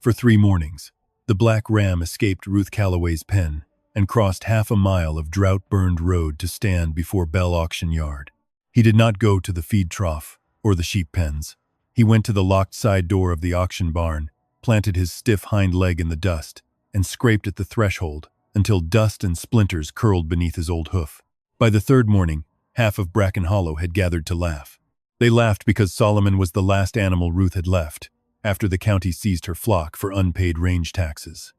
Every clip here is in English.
For 3 mornings, the black ram escaped Ruth Calloway's pen and crossed half a mile of drought-burned road to stand before Bell Auction Yard. He did not go to the feed trough or the sheep pens. He went to the locked side door of the auction barn, planted his stiff hind leg in the dust, and scraped at the threshold until dust and splinters curled beneath his old hoof. By the third morning, half of Bracken Hollow had gathered to laugh. They laughed because Solomon was the last animal Ruth had left, after the county seized her flock for unpaid range taxes.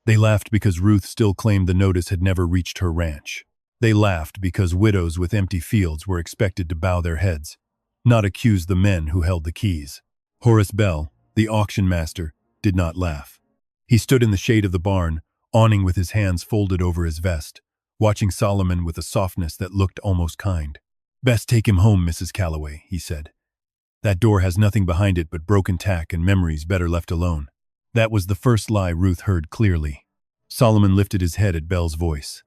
They laughed because Ruth still claimed the notice had never reached her ranch. They laughed because widows with empty fields were expected to bow their heads, not accuse the men who held the keys. Horace Bell, the auction master, did not laugh. He stood in the shade of the barn, awning with his hands folded over his vest, watching Solomon with a softness that looked almost kind. "Best take him home, Mrs. Calloway," he said. "That door has nothing behind it but broken tack and memories better left alone." That was the first lie Ruth heard clearly. Solomon lifted his head at Bell's voice.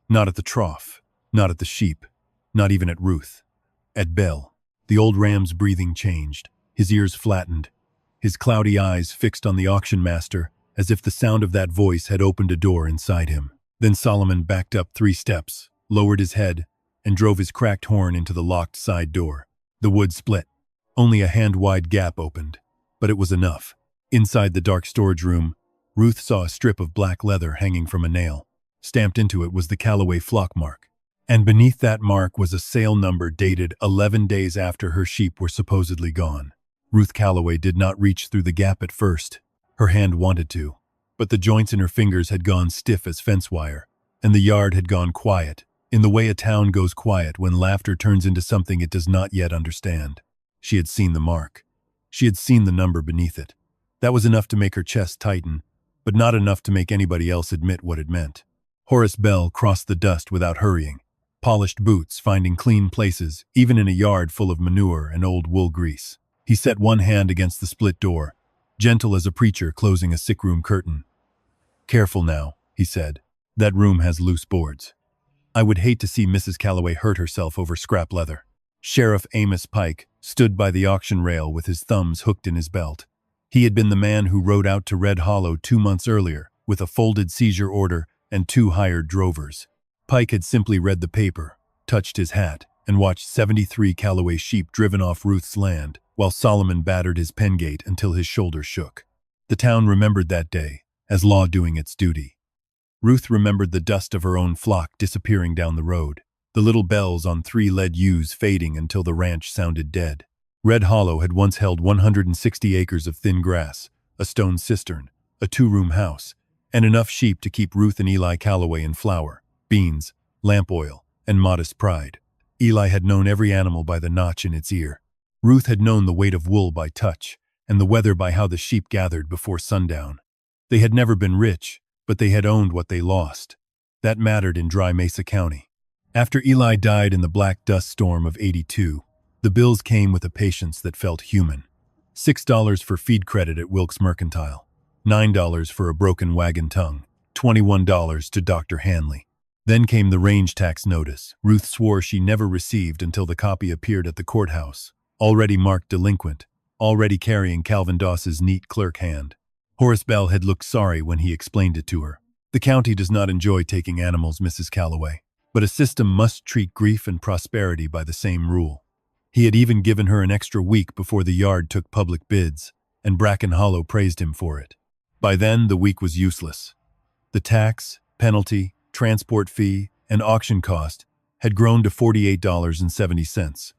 Not at the trough, not at the sheep, not even at Ruth. At Bell. The old ram's breathing changed, his ears flattened, his cloudy eyes fixed on the auction master, as if the sound of that voice had opened a door inside him. Then Solomon backed up 3 steps, lowered his head, and drove his cracked horn into the locked side door. The wood split. Only a hand-wide gap opened, but it was enough. Inside the dark storage room, Ruth saw a strip of black leather hanging from a nail. Stamped into it was the Calloway flock mark. And beneath that mark was a sale number dated 11 days after her sheep were supposedly gone. Ruth Calloway did not reach through the gap at first. Her hand wanted to, but the joints in her fingers had gone stiff as fence wire, and the yard had gone quiet, in the way a town goes quiet when laughter turns into something it does not yet understand. She had seen the mark. She had seen the number beneath it. That was enough to make her chest tighten, but not enough to make anybody else admit what it meant. Horace Bell crossed the dust without hurrying, polished boots, finding clean places, even in a yard full of manure and old wool grease. He set one hand against the split door, gentle as a preacher closing a sick-room curtain. "Careful now," he said. "That room has loose boards. I would hate to see Mrs. Calloway hurt herself over scrap leather." Sheriff Amos Pike stood by the auction rail with his thumbs hooked in his belt. He had been the man who rode out to Red Hollow 2 months earlier with a folded seizure order and 2 hired drovers. Pike had simply read the paper, touched his hat, and watched 73 Calloway sheep driven off Ruth's land, while Solomon battered his pen gate until his shoulders shook. The town remembered that day, as law doing its duty. Ruth remembered the dust of her own flock disappearing down the road, the little bells on 3 lead ewes fading until the ranch sounded dead. Red Hollow had once held 160 acres of thin grass, a stone cistern, a 2-room house, and enough sheep to keep Ruth and Eli Calloway in flour, beans, lamp oil, and modest pride. Eli had known every animal by the notch in its ear. Ruth had known the weight of wool by touch, and the weather by how the sheep gathered before sundown. They had never been rich, but they had owned what they lost. That mattered in Dry Mesa County. After Eli died in the black dust storm of '82, the bills came with a patience that felt human. $6 for feed credit at Wilkes Mercantile, $9 for a broken wagon tongue, $21 to Dr. Hanley. Then came the range tax notice Ruth swore she never received until the copy appeared at the courthouse, already marked delinquent, already carrying Calvin Doss's neat clerk hand. Horace Bell had looked sorry when he explained it to her. "The county does not enjoy taking animals, Mrs. Calloway, but a system must treat grief and prosperity by the same rule." He had even given her an extra week before the yard took public bids, and Bracken Hollow praised him for it. By then, the week was useless. The tax, penalty, transport fee, and auction cost had grown to $48.70.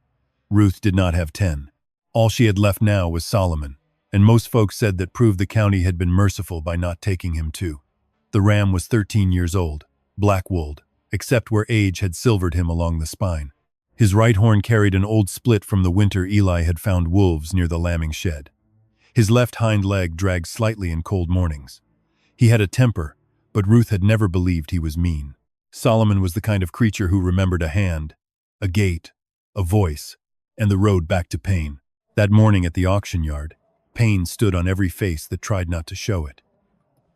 Ruth did not have 10. All she had left now was Solomon, and most folks said that proved the county had been merciful by not taking him too. The ram was 13 years old, black-wooled, except where age had silvered him along the spine. His right horn carried an old split from the winter Eli had found wolves near the lambing shed. His left hind leg dragged slightly in cold mornings. He had a temper, but Ruth had never believed he was mean. Solomon was the kind of creature who remembered a hand, a gait, a voice, and the road back to Payne. That morning at the auction yard, Payne stood on every face that tried not to show it.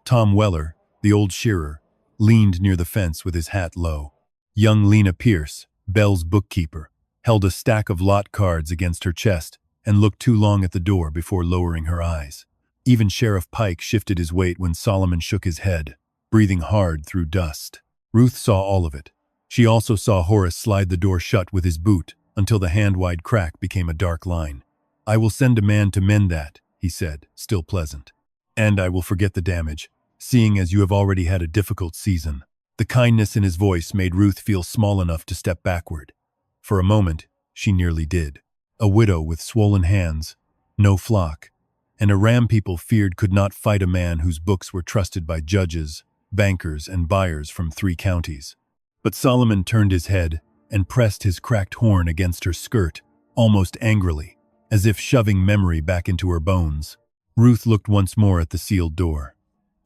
Tom Weller, the old shearer, leaned near the fence with his hat low. Young Lena Pierce, Bell's bookkeeper, held a stack of lot cards against her chest and looked too long at the door before lowering her eyes. Even Sheriff Pike shifted his weight when Solomon shook his head, breathing hard through dust. Ruth saw all of it. She also saw Horace slide the door shut with his boot until the hand-wide crack became a dark line. "I will send a man to mend that," he said, still pleasant. "And I will forget the damage, seeing as you have already had a difficult season." The kindness in his voice made Ruth feel small enough to step backward. For a moment, she nearly did. A widow with swollen hands, no flock, and a ram people feared could not fight a man whose books were trusted by judges, bankers, and buyers from 3 counties. But Solomon turned his head and pressed his cracked horn against her skirt, almost angrily, as if shoving memory back into her bones. Ruth looked once more at the sealed door.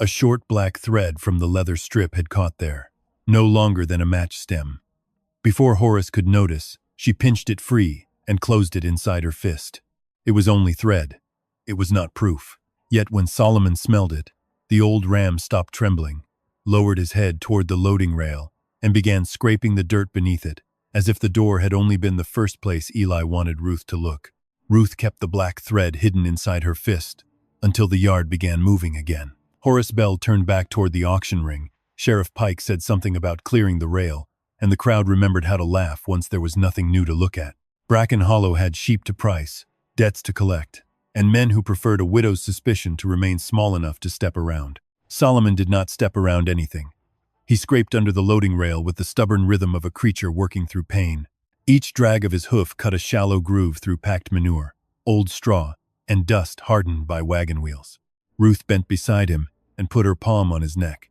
A short black thread from the leather strip had caught there, no longer than a match stem. Before Horace could notice, she pinched it free and closed it inside her fist. It was only thread. It was not proof. Yet when Solomon smelled it, the old ram stopped trembling, lowered his head toward the loading rail, and began scraping the dirt beneath it, as if the door had only been the first place Eli wanted Ruth to look. Ruth kept the black thread hidden inside her fist until the yard began moving again. Horace Bell turned back toward the auction ring. Sheriff Pike said something about clearing the rail, and the crowd remembered how to laugh once there was nothing new to look at. Bracken Hollow had sheep to price, debts to collect, and men who preferred a widow's suspicion to remain small enough to step around. Solomon did not step around anything. He scraped under the loading rail with the stubborn rhythm of a creature working through pain. Each drag of his hoof cut a shallow groove through packed manure, old straw, and dust hardened by wagon wheels. Ruth bent beside him and put her palm on his neck.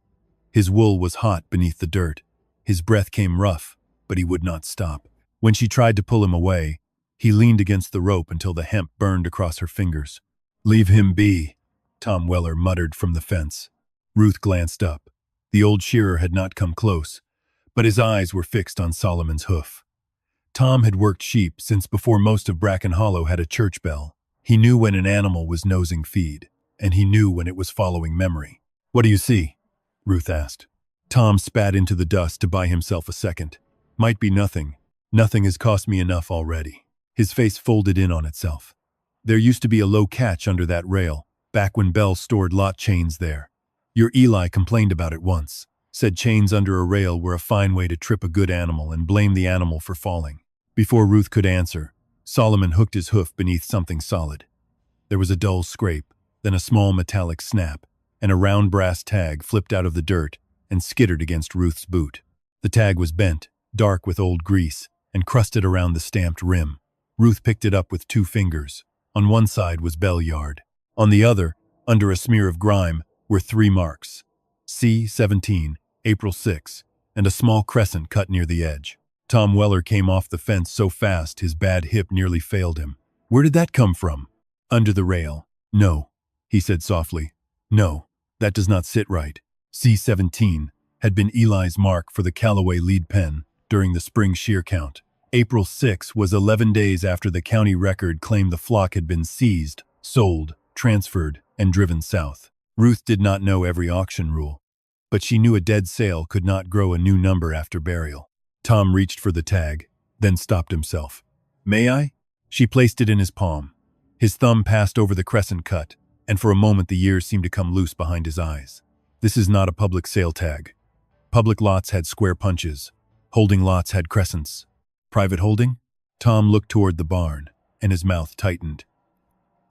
His wool was hot beneath the dirt. His breath came rough, but he would not stop. When she tried to pull him away, he leaned against the rope until the hemp burned across her fingers. "Leave him be," Tom Weller muttered from the fence. Ruth glanced up. The old shearer had not come close, but his eyes were fixed on Solomon's hoof. Tom had worked sheep since before most of Bracken Hollow had a church bell. He knew when an animal was nosing feed, and he knew when it was following memory. "What do you see?" Ruth asked. Tom spat into the dust to buy himself a second. "Might be nothing. Nothing has cost me enough already." His face folded in on itself. "There used to be a low catch under that rail, back when Bell stored lot chains there. Your Eli complained about it once. Said chains under a rail were a fine way to trip a good animal and blame the animal for falling." Before Ruth could answer, Solomon hooked his hoof beneath something solid. There was a dull scrape, then a small metallic snap, and a round brass tag flipped out of the dirt and skittered against Ruth's boot. The tag was bent, dark with old grease, and crusted around the stamped rim. Ruth picked it up with 2 fingers. On one side was Bell Yard. On the other, under a smear of grime, were 3 marks: C-17, April 6, and a small crescent cut near the edge. Tom Weller came off the fence so fast his bad hip nearly failed him. "Where did that come from?" "Under the rail." "No," he said softly. "No, that does not sit right." C-17 had been Eli's mark for the Callaway lead pen during the spring shear count. April 6 was 11 days after the county record claimed the flock had been seized, sold, transferred, and driven south. Ruth did not know every auction rule, but she knew a dead sale could not grow a new number after burial. Tom reached for the tag, then stopped himself. "May I?" She placed it in his palm. His thumb passed over the crescent cut, and for a moment the ears seemed to come loose behind his eyes. "This is not a public sale tag. Public lots had square punches. Holding lots had crescents. Private holding?" Tom looked toward the barn, and his mouth tightened.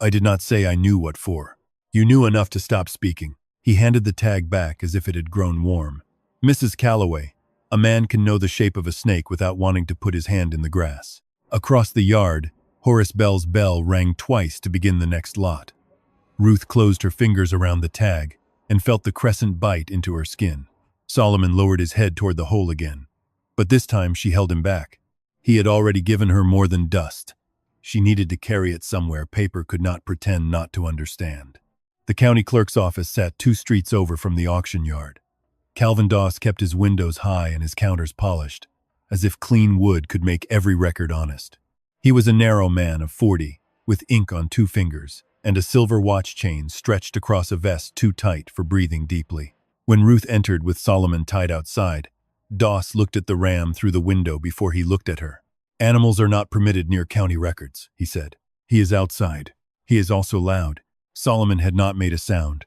"I did not say I knew what for." "You knew enough to stop speaking." He handed the tag back as if it had grown warm. "Mrs. Callaway, a man can know the shape of a snake without wanting to put his hand in the grass." Across the yard, Horace Bell's bell rang twice to begin the next lot. Ruth closed her fingers around the tag and felt the crescent bite into her skin. Solomon lowered his head toward the hole again, but this time she held him back. He had already given her more than dust. She needed to carry it somewhere paper could not pretend not to understand. The county clerk's office sat 2 streets over from the auction yard. Calvin Doss kept his windows high and his counters polished, as if clean wood could make every record honest. He was a narrow man of 40, with ink on 2 fingers, and a silver watch chain stretched across a vest too tight for breathing deeply. When Ruth entered with Solomon tied outside, Doss looked at the ram through the window before he looked at her. "Animals are not permitted near county records," he said. "He is outside. He is also loud. Solomon had not made a sound.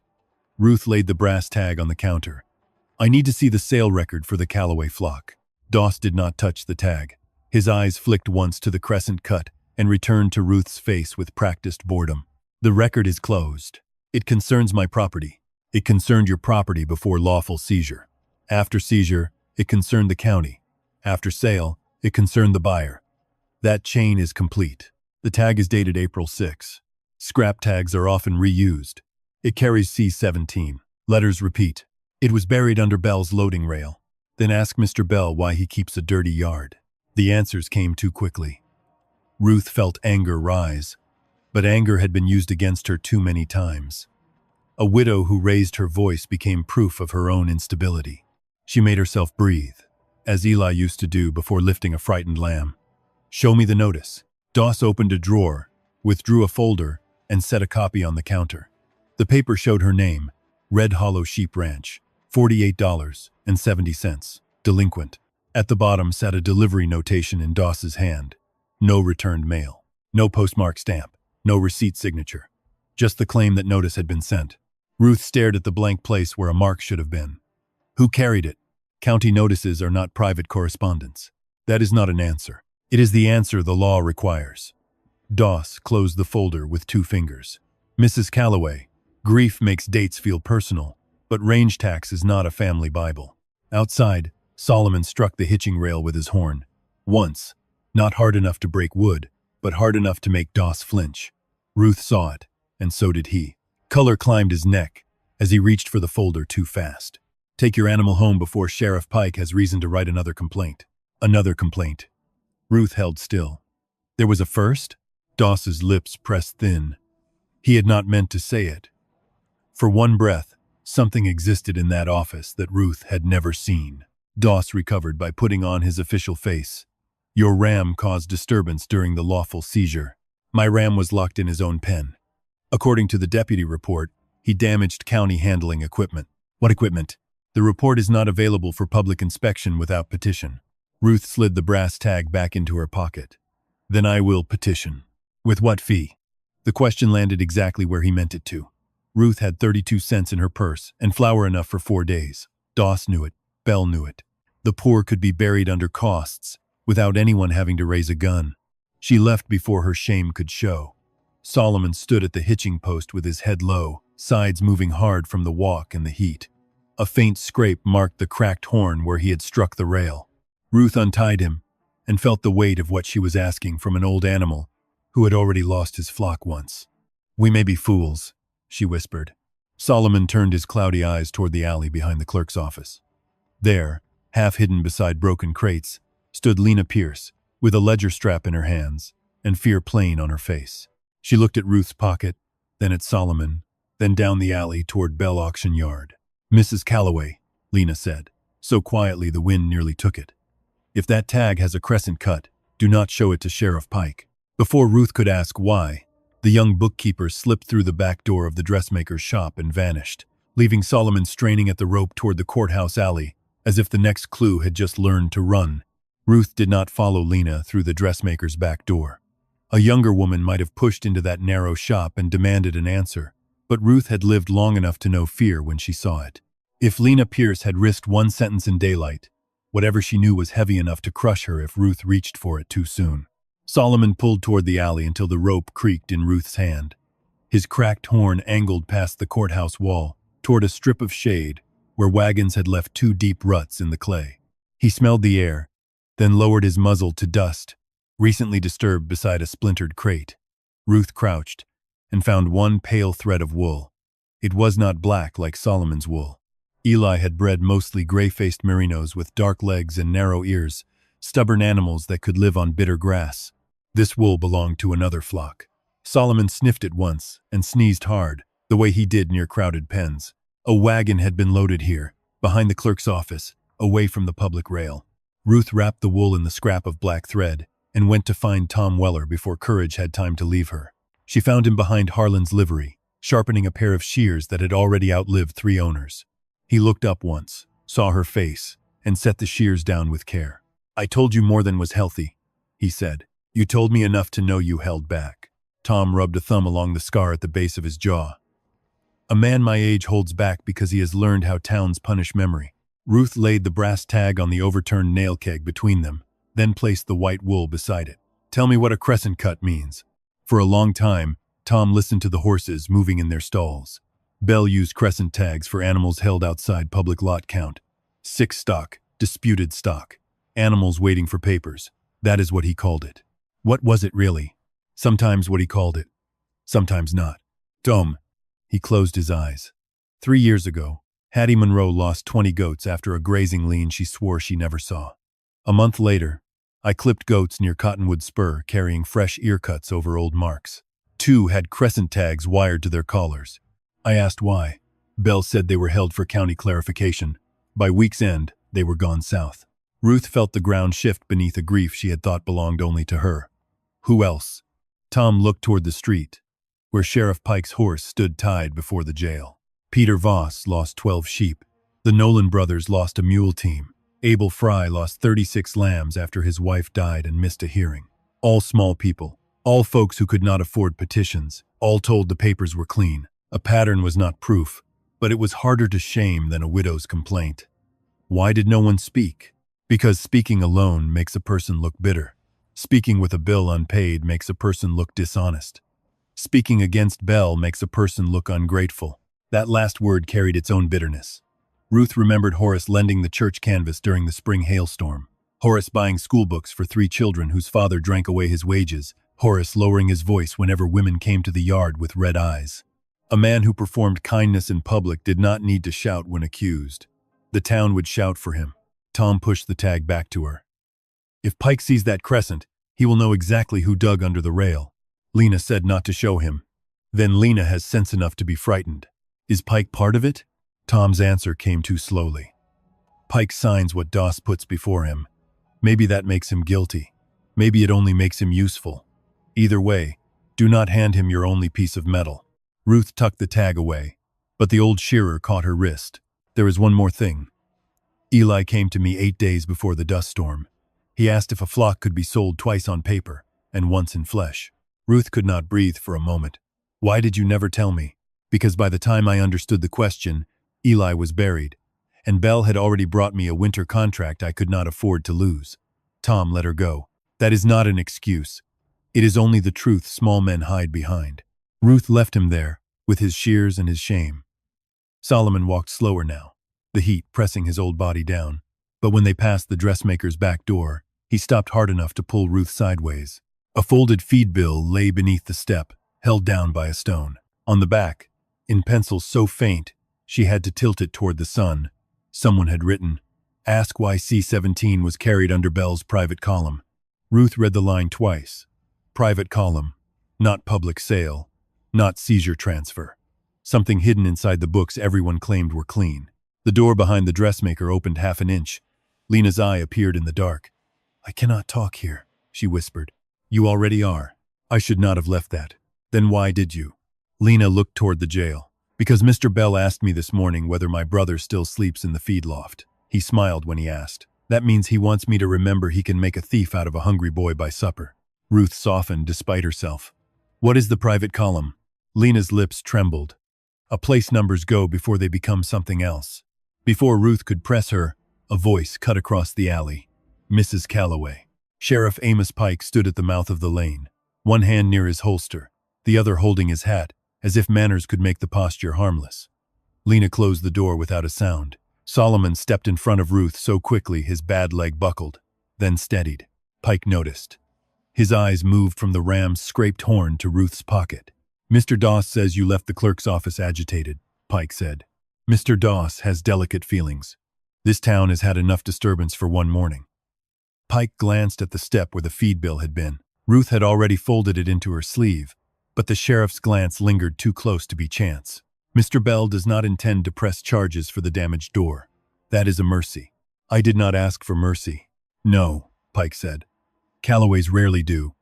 Ruth laid the brass tag on the counter. I need to see the sale record for the Callaway flock. Doss did not touch the tag. His eyes flicked once to the crescent cut and returned to Ruth's face with practiced boredom. The record is closed. It concerns my property. It concerned your property before lawful seizure. After seizure, it concerned the county. After sale, it concerned the buyer. That chain is complete. The tag is dated April 6. Scrap tags are often reused. It carries C-17. Letters repeat. It was buried under Bell's loading rail. Then ask Mr. Bell why he keeps a dirty yard. The answers came too quickly. Ruth felt anger rise, but anger had been used against her too many times. A widow who raised her voice became proof of her own instability. She made herself breathe, as Eli used to do before lifting a frightened lamb. Show me the notice. Doss opened a drawer, withdrew a folder, and set a copy on the counter. The paper showed her name, Red Hollow Sheep Ranch, $48.70, delinquent. At the bottom sat a delivery notation in Doss's hand. No returned mail. No postmark stamp. No receipt signature. Just the claim that notice had been sent. Ruth stared at the blank place where a mark should have been. Who carried it? County notices are not private correspondence. That is not an answer. It is the answer the law requires. Doss closed the folder with 2 fingers. Mrs. Callaway, grief makes dates feel personal, but range tax is not a family Bible. Outside, Solomon struck the hitching rail with his horn. Once, not hard enough to break wood, but hard enough to make Doss flinch. Ruth saw it, and so did he. Color climbed his neck as he reached for the folder too fast. Take your animal home before Sheriff Pike has reason to write another complaint. Another complaint. Ruth held still. There was a first? Doss's lips pressed thin. He had not meant to say it. For one breath, something existed in that office that Ruth had never seen. Doss recovered by putting on his official face. Your ram caused disturbance during the lawful seizure. My ram was locked in his own pen. According to the deputy report, he damaged county handling equipment. What equipment? The report is not available for public inspection without petition. Ruth slid the brass tag back into her pocket. Then I will petition. With what fee? The question landed exactly where he meant it to. Ruth had 32 cents in her purse and flour enough for 4 days. Doss knew it. Bell knew it. The poor could be buried under costs without anyone having to raise a gun. She left before her shame could show. Solomon stood at the hitching post with his head low, sides moving hard from the walk and the heat. A faint scrape marked the cracked horn where he had struck the rail. Ruth untied him and felt the weight of what she was asking from an old animal who had already lost his flock once. We may be fools, she whispered. Solomon turned his cloudy eyes toward the alley behind the clerk's office. There, half hidden beside broken crates, stood Lena Pierce, with a ledger strap in her hands and fear plain on her face. She looked at Ruth's pocket, then at Solomon, then down the alley toward Bell Auction Yard. Mrs. Callaway, Lena said, so quietly the wind nearly took it. If that tag has a crescent cut, do not show it to Sheriff Pike. Before Ruth could ask why, the young bookkeeper slipped through the back door of the dressmaker's shop and vanished, leaving Solomon straining at the rope toward the courthouse alley, as if the next clue had just learned to run. Ruth did not follow Lena through the dressmaker's back door. A younger woman might have pushed into that narrow shop and demanded an answer, but Ruth had lived long enough to know fear when she saw it. If Lena Pierce had risked one sentence in daylight, whatever she knew was heavy enough to crush her if Ruth reached for it too soon. Solomon pulled toward the alley until the rope creaked in Ruth's hand. His cracked horn angled past the courthouse wall, toward a strip of shade where wagons had left 2 deep ruts in the clay. He smelled the air, then lowered his muzzle to dust, recently disturbed beside a splintered crate. Ruth crouched and found one pale thread of wool. It was not black like Solomon's wool. Eli had bred mostly gray-faced merinos with dark legs and narrow ears, stubborn animals that could live on bitter grass. This wool belonged to another flock. Solomon sniffed it once and sneezed hard, the way he did near crowded pens. A wagon had been loaded here, behind the clerk's office, away from the public rail. Ruth wrapped the wool in the scrap of black thread and went to find Tom Weller before courage had time to leave her. She found him behind Harlan's livery, sharpening a pair of shears that had already outlived 3 owners. He looked up once, saw her face, and set the shears down with care. I told you more than was healthy, he said. You told me enough to know you held back. Tom rubbed a thumb along the scar at the base of his jaw. A man my age holds back because he has learned how towns punish memory. Ruth laid the brass tag on the overturned nail keg between them, then placed the white wool beside it. Tell me what a crescent cut means. For a long time, Tom listened to the horses moving in their stalls. Bell used crescent tags for animals held outside public lot count. Sick stock, disputed stock, animals waiting for papers. That is what he called it. What was it really? Sometimes what he called it, sometimes not. Tom. He closed his eyes. 3 years ago, Hattie Monroe lost 20 goats after a grazing lien she swore she never saw. A month later, I clipped goats near Cottonwood Spur carrying fresh ear cuts over old marks. 2 had crescent tags wired to their collars. I asked why. Bell said they were held for county clarification. By week's end, they were gone south. Ruth felt the ground shift beneath a grief she had thought belonged only to her. Who else? Tom looked toward the street, where Sheriff Pike's horse stood tied before the jail. Peter Voss lost 12 sheep. The Nolan brothers lost a mule team. Abel Fry lost 36 lambs after his wife died and missed a hearing. All small people, all folks who could not afford petitions, all told the papers were clean. A pattern was not proof, but it was harder to shame than a widow's complaint. Why did no one speak? Because speaking alone makes a person look bitter. Speaking with a bill unpaid makes a person look dishonest. Speaking against Bell makes a person look ungrateful. That last word carried its own bitterness. Ruth remembered Horace lending the church canvas during the spring hailstorm. Horace buying schoolbooks for 3 children whose father drank away his wages. Horace lowering his voice whenever women came to the yard with red eyes. A man who performed kindness in public did not need to shout when accused. The town would shout for him. Tom pushed the tag back to her. If Pike sees that crescent, he will know exactly who dug under the rail. Lena said not to show him. Then Lena has sense enough to be frightened. Is Pike part of it? Tom's answer came too slowly. Pike signs what Doss puts before him. Maybe that makes him guilty. Maybe it only makes him useful. Either way, do not hand him your only piece of metal. Ruth tucked the tag away, but the old shearer caught her wrist. There is one more thing. Eli came to me 8 days before the dust storm. He asked if a flock could be sold twice on paper and once in flesh. Ruth could not breathe for a moment. Why did you never tell me? Because by the time I understood the question, Eli was buried, and Bell had already brought me a winter contract I could not afford to lose. Tom let her go. That is not an excuse. It is only the truth small men hide behind. Ruth left him there, with his shears and his shame. Solomon walked slower now, the heat pressing his old body down. But when they passed the dressmaker's back door, he stopped hard enough to pull Ruth sideways. A folded feed bill lay beneath the step, held down by a stone. On the back, in pencil so faint, she had to tilt it toward the sun. Someone had written, "Ask why C-17 was carried under Bell's private column." Ruth read the line twice. Private column, not public sale, not seizure transfer. Something hidden inside the books everyone claimed were clean. The door behind the dressmaker opened half an inch. Lena's eye appeared in the dark. "I cannot talk here," she whispered. "You already are. I should not have left that." "Then why did you?" Lena looked toward the jail. "Because Mr. Bell asked me this morning whether my brother still sleeps in the feed loft." He smiled when he asked. "That means he wants me to remember he can make a thief out of a hungry boy by supper." Ruth softened despite herself. "What is the private column?" Lena's lips trembled. A place numbers go before they become something else. Before Ruth could press her, a voice cut across the alley. Mrs. Calloway. Sheriff Amos Pike stood at the mouth of the lane, one hand near his holster, the other holding his hat, as if manners could make the posture harmless. Lena closed the door without a sound. Solomon stepped in front of Ruth so quickly his bad leg buckled, then steadied. Pike noticed. His eyes moved from the ram's scraped horn to Ruth's pocket. "Mr. Doss says you left the clerk's office agitated," Pike said. "Mr. Doss has delicate feelings. This town has had enough disturbance for one morning." Pike glanced at the step where the feed bill had been. Ruth had already folded it into her sleeve, but the sheriff's glance lingered too close to be chance. "Mr. Bell does not intend to press charges for the damaged door. That is a mercy." "I did not ask for mercy." "No," Pike said. "Calloways rarely do.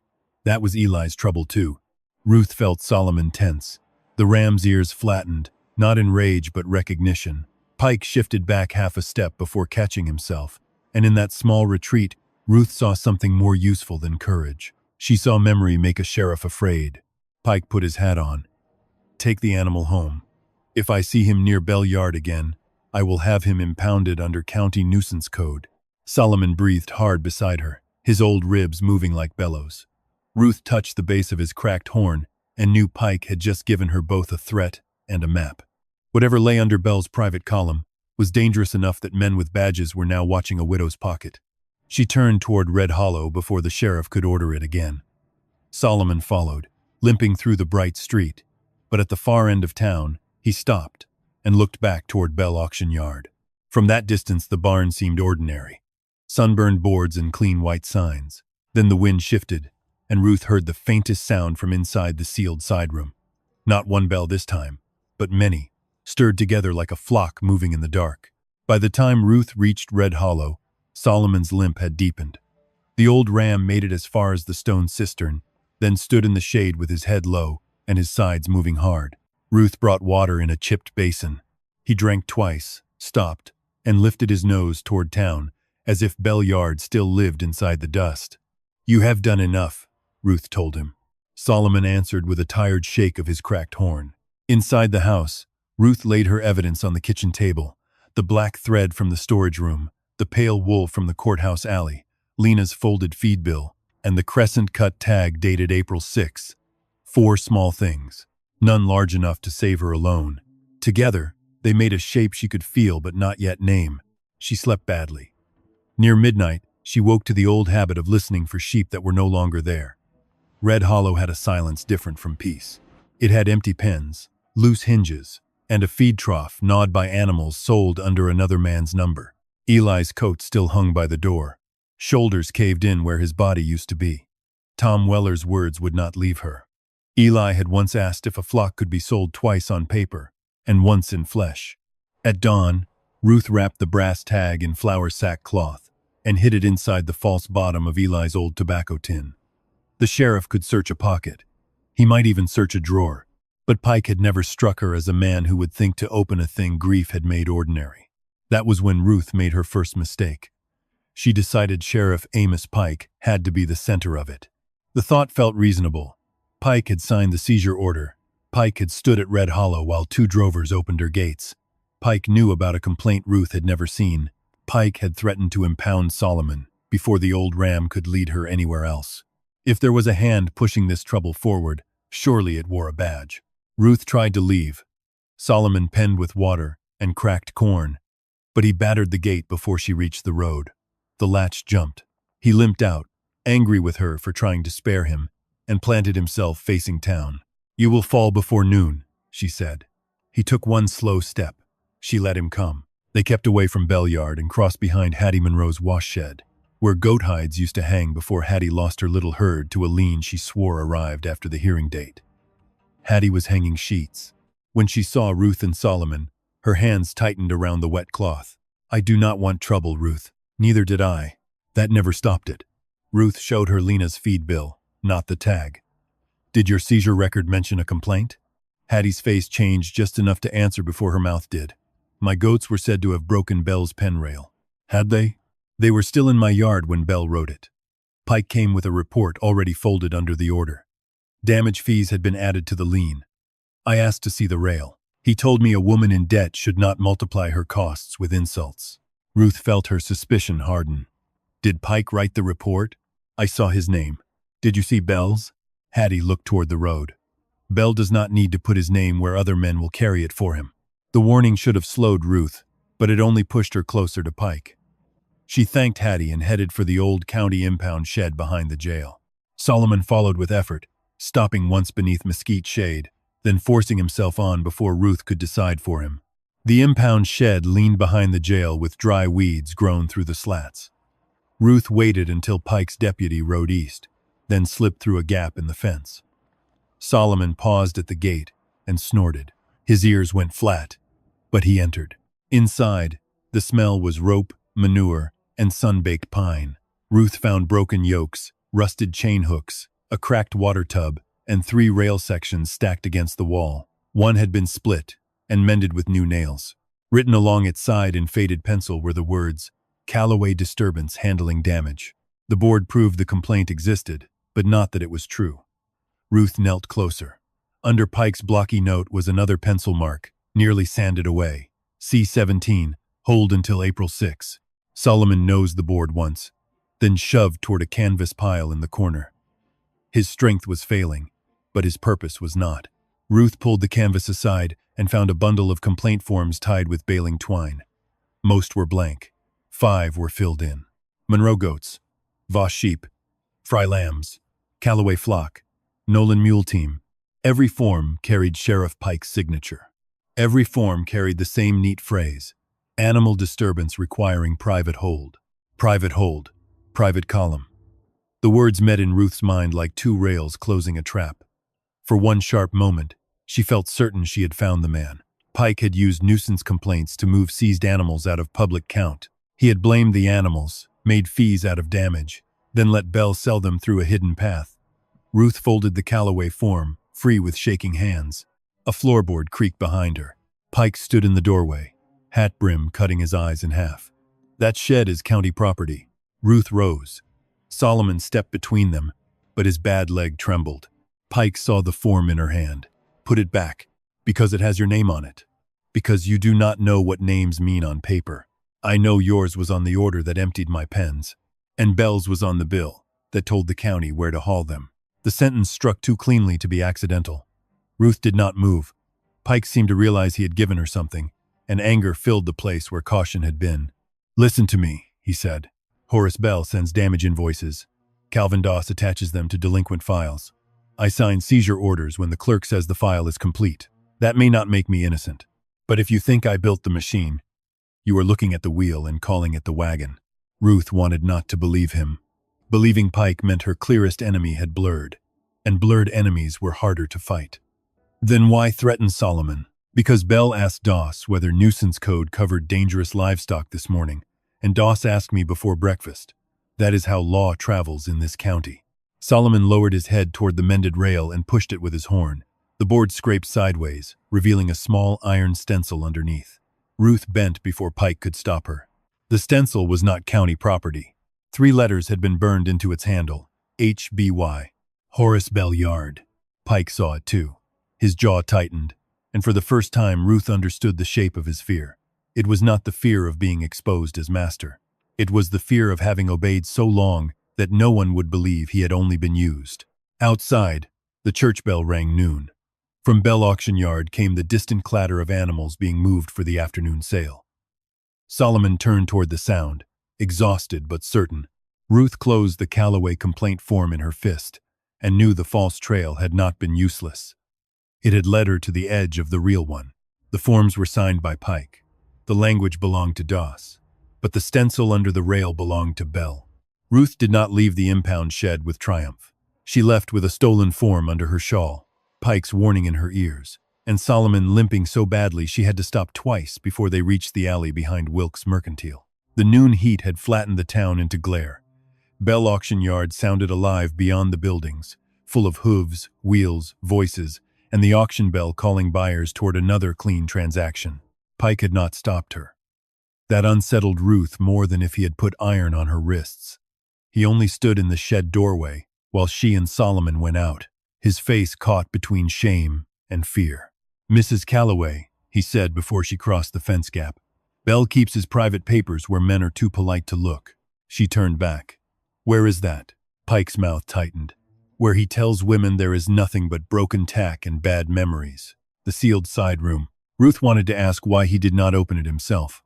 That was Eli's trouble too." Ruth felt Solomon tense. The ram's ears flattened, not in rage but recognition. Pike shifted back half a step before catching himself, and in that small retreat, Ruth saw something more useful than courage. She saw memory make a sheriff afraid. Pike put his hat on. Take the animal home. If I see him near Bell Yard again, I will have him impounded under county nuisance code. Solomon breathed hard beside her, his old ribs moving like bellows. Ruth touched the base of his cracked horn and knew Pike had just given her both a threat and a map. Whatever lay under Bell's private column was dangerous enough that men with badges were now watching a widow's pocket. She turned toward Red Hollow before the sheriff could order it again. Solomon followed, limping through the bright street, but at the far end of town, he stopped and looked back toward Bell Auction Yard. From that distance, the barn seemed ordinary. Sunburned boards and clean white signs. Then the wind shifted, and Ruth heard the faintest sound from inside the sealed side room. Not one bell this time, but many, stirred together like a flock moving in the dark. By the time Ruth reached Red Hollow, Solomon's limp had deepened. The old ram made it as far as the stone cistern, then stood in the shade with his head low and his sides moving hard. Ruth brought water in a chipped basin. He drank twice, stopped, and lifted his nose toward town, as if Bell Yard still lived inside the dust. "You have done enough," Ruth told him. Solomon answered with a tired shake of his cracked horn. Inside the house, Ruth laid her evidence on the kitchen table: the black thread from the storage room, the pale wool from the courthouse alley, Lena's folded feed bill, and the crescent-cut tag dated April 6. 4 small things, none large enough to save her alone. Together, they made a shape she could feel but not yet name. She slept badly. Near midnight, she woke to the old habit of listening for sheep that were no longer there. Red Hollow had a silence different from peace. It had empty pens, loose hinges, and a feed trough gnawed by animals sold under another man's number. Eli's coat still hung by the door, shoulders caved in where his body used to be. Tom Weller's words would not leave her. Eli had once asked if a flock could be sold twice on paper, and once in flesh. At dawn, Ruth wrapped the brass tag in flour sack cloth and hid it inside the false bottom of Eli's old tobacco tin. The sheriff could search a pocket. He might even search a drawer. But Pike had never struck her as a man who would think to open a thing grief had made ordinary. That was when Ruth made her first mistake. She decided Sheriff Amos Pike had to be the center of it. The thought felt reasonable. Pike had signed the seizure order. Pike had stood at Red Hollow while 2 drovers opened her gates. Pike knew about a complaint Ruth had never seen. Pike had threatened to impound Solomon before the old ram could lead her anywhere else. If there was a hand pushing this trouble forward, surely it wore a badge. Ruth tried to leave. Solomon penned with water and cracked corn, but he battered the gate before she reached the road. The latch jumped. He limped out, angry with her for trying to spare him, and planted himself facing town. "You will fall before noon," she said. He took one slow step. She let him come. They kept away from Bell Yard and crossed behind Hattie Monroe's wash shed, where goat hides used to hang before Hattie lost her little herd to a lien she swore arrived after the hearing date. Hattie was hanging sheets. When she saw Ruth and Solomon, her hands tightened around the wet cloth. "I do not want trouble, Ruth. Neither did I. That never stopped it." Ruth showed her Lena's feed bill, not the tag. "Did your seizure record mention a complaint?" Hattie's face changed just enough to answer before her mouth did. "My goats were said to have broken Bell's pen rail." "Had they?" "They were still in my yard when Bell wrote it." Pike came with a report already folded under the order. Damage fees had been added to the lien. I asked to see the rail. He told me a woman in debt should not multiply her costs with insults. Ruth felt her suspicion harden. "Did Pike write the report?" "I saw his name." "Did you see Bell's?" Hattie looked toward the road. "Bell does not need to put his name where other men will carry it for him." The warning should have slowed Ruth, but it only pushed her closer to Pike. She thanked Hattie and headed for the old county impound shed behind the jail. Solomon followed with effort, stopping once beneath mesquite shade, then forcing himself on before Ruth could decide for him. The impound shed leaned behind the jail with dry weeds grown through the slats. Ruth waited until Pike's deputy rode east, then slipped through a gap in the fence. Solomon paused at the gate and snorted. His ears went flat, but he entered. Inside, the smell was rope, manure, and sun-baked pine. Ruth found broken yokes, rusted chain hooks, a cracked water tub, and 3 rail sections stacked against the wall. One had been split and mended with new nails. Written along its side in faded pencil were the words, "Callaway Disturbance Handling Damage." The board proved the complaint existed, but not that it was true. Ruth knelt closer. Under Pike's blocky note was another pencil mark, nearly sanded away. C-17, hold until April 6. Solomon nosed the board once, then shoved toward a canvas pile in the corner. His strength was failing, but his purpose was not. Ruth pulled the canvas aside and found a bundle of complaint forms tied with baling twine. Most were blank. 5 were filled in. Monroe goats, Voss sheep, Fry lambs, Callaway flock, Nolan mule team. Every form carried Sheriff Pike's signature. Every form carried the same neat phrase: animal disturbance requiring private hold. Private hold. Private column. The words met in Ruth's mind like two rails closing a trap. For one sharp moment, she felt certain she had found the man. Pike had used nuisance complaints to move seized animals out of public count. He had blamed the animals, made fees out of damage, then let Belle sell them through a hidden path. Ruth folded the Callaway form, free with shaking hands. A floorboard creaked behind her. Pike stood in the doorway, hat brim cutting his eyes in half. That shed is county property. Ruth rose. Solomon stepped between them, but his bad leg trembled. Pike saw the form in her hand. Put it back, because it has your name on it. Because you do not know what names mean on paper. I know yours was on the order that emptied my pens, and Belle's was on the bill that told the county where to haul them. The sentence struck too cleanly to be accidental. Ruth did not move. Pike seemed to realize he had given her something, and anger filled the place where caution had been. Listen to me, he said. Horace Bell sends damage invoices. Calvin Doss attaches them to delinquent files. I sign seizure orders when the clerk says the file is complete. That may not make me innocent. But if you think I built the machine, you are looking at the wheel and calling it the wagon. Ruth wanted not to believe him. Believing Pike meant her clearest enemy had blurred, and blurred enemies were harder to fight. Then why threaten Solomon? Because Bell asked Doss whether nuisance code covered dangerous livestock this morning, and Doss asked me before breakfast. That is how law travels in this county. Solomon lowered his head toward the mended rail and pushed it with his horn. The board scraped sideways, revealing a small iron stencil underneath. Ruth bent before Pike could stop her. The stencil was not county property. 3 letters had been burned into its handle. HBY. Horace Bell Yard. Pike saw it too. His jaw tightened, and for the first time Ruth understood the shape of his fear. It was not the fear of being exposed as master. It was the fear of having obeyed so long that no one would believe he had only been used. Outside, the church bell rang noon. From Bell Auction Yard came the distant clatter of animals being moved for the afternoon sale. Solomon turned toward the sound, exhausted but certain. Ruth closed the Callaway complaint form in her fist and knew the false trail had not been useless. It had led her to the edge of the real one. The forms were signed by Pike. The language belonged to Doss, but the stencil under the rail belonged to Bell. Ruth did not leave the impound shed with triumph. She left with a stolen form under her shawl, Pike's warning in her ears, and Solomon limping so badly she had to stop twice before they reached the alley behind Wilkes Mercantile. The noon heat had flattened the town into glare. Bell Auction Yard sounded alive beyond the buildings, full of hooves, wheels, voices, and the auction bell calling buyers toward another clean transaction. Pike had not stopped her. That unsettled Ruth more than if he had put iron on her wrists. He only stood in the shed doorway while she and Solomon went out, his face caught between shame and fear. Mrs. Callaway, he said before she crossed the fence gap. Bell keeps his private papers where men are too polite to look. She turned back. Where is that? Pike's mouth tightened. Where he tells women there is nothing but broken tack and bad memories. The sealed side room. Ruth wanted to ask why he did not open it himself,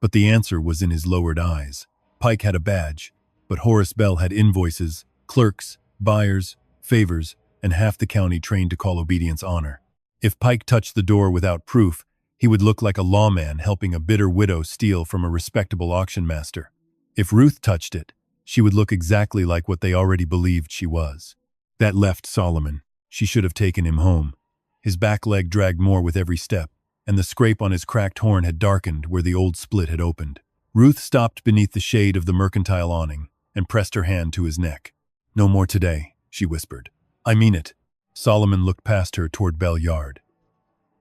but the answer was in his lowered eyes. Pike had a badge, but Horace Bell had invoices, clerks, buyers, favors, and half the county trained to call obedience honor. If Pike touched the door without proof, he would look like a lawman helping a bitter widow steal from a respectable auction master. If Ruth touched it, she would look exactly like what they already believed she was. That left Solomon. She should have taken him home. His back leg dragged more with every step, and the scrape on his cracked horn had darkened where the old split had opened. Ruth stopped beneath the shade of the mercantile awning and pressed her hand to his neck. No more today, she whispered. I mean it. Solomon looked past her toward Bell Yard.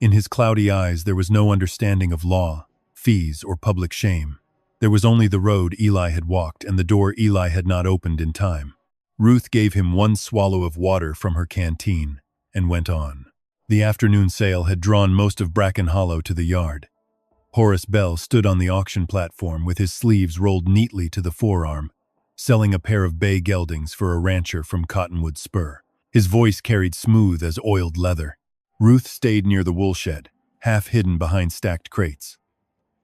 In his cloudy eyes there was no understanding of law, fees, or public shame. There was only the road Eli had walked and the door Eli had not opened in time. Ruth gave him one swallow of water from her canteen and went on. The afternoon sale had drawn most of Bracken Hollow to the yard. Horace Bell stood on the auction platform with his sleeves rolled neatly to the forearm, selling a pair of bay geldings for a rancher from Cottonwood Spur. His voice carried smooth as oiled leather. Ruth stayed near the woolshed, half hidden behind stacked crates.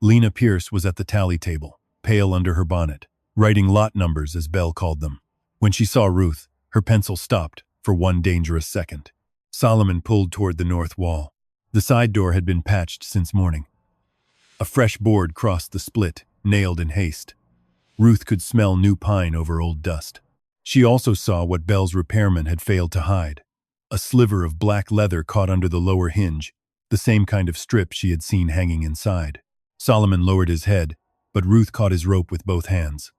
Lena Pierce was at the tally table, pale under her bonnet, writing lot numbers as Bell called them. When she saw Ruth, her pencil stopped for one dangerous second. Solomon pulled toward the north wall. The side door had been patched since morning. A fresh board crossed the split, nailed in haste. Ruth could smell new pine over old dust. She also saw what Bell's repairman had failed to hide. A sliver of black leather caught under the lower hinge, the same kind of strip she had seen hanging inside. Solomon lowered his head, but Ruth caught his rope with both hands.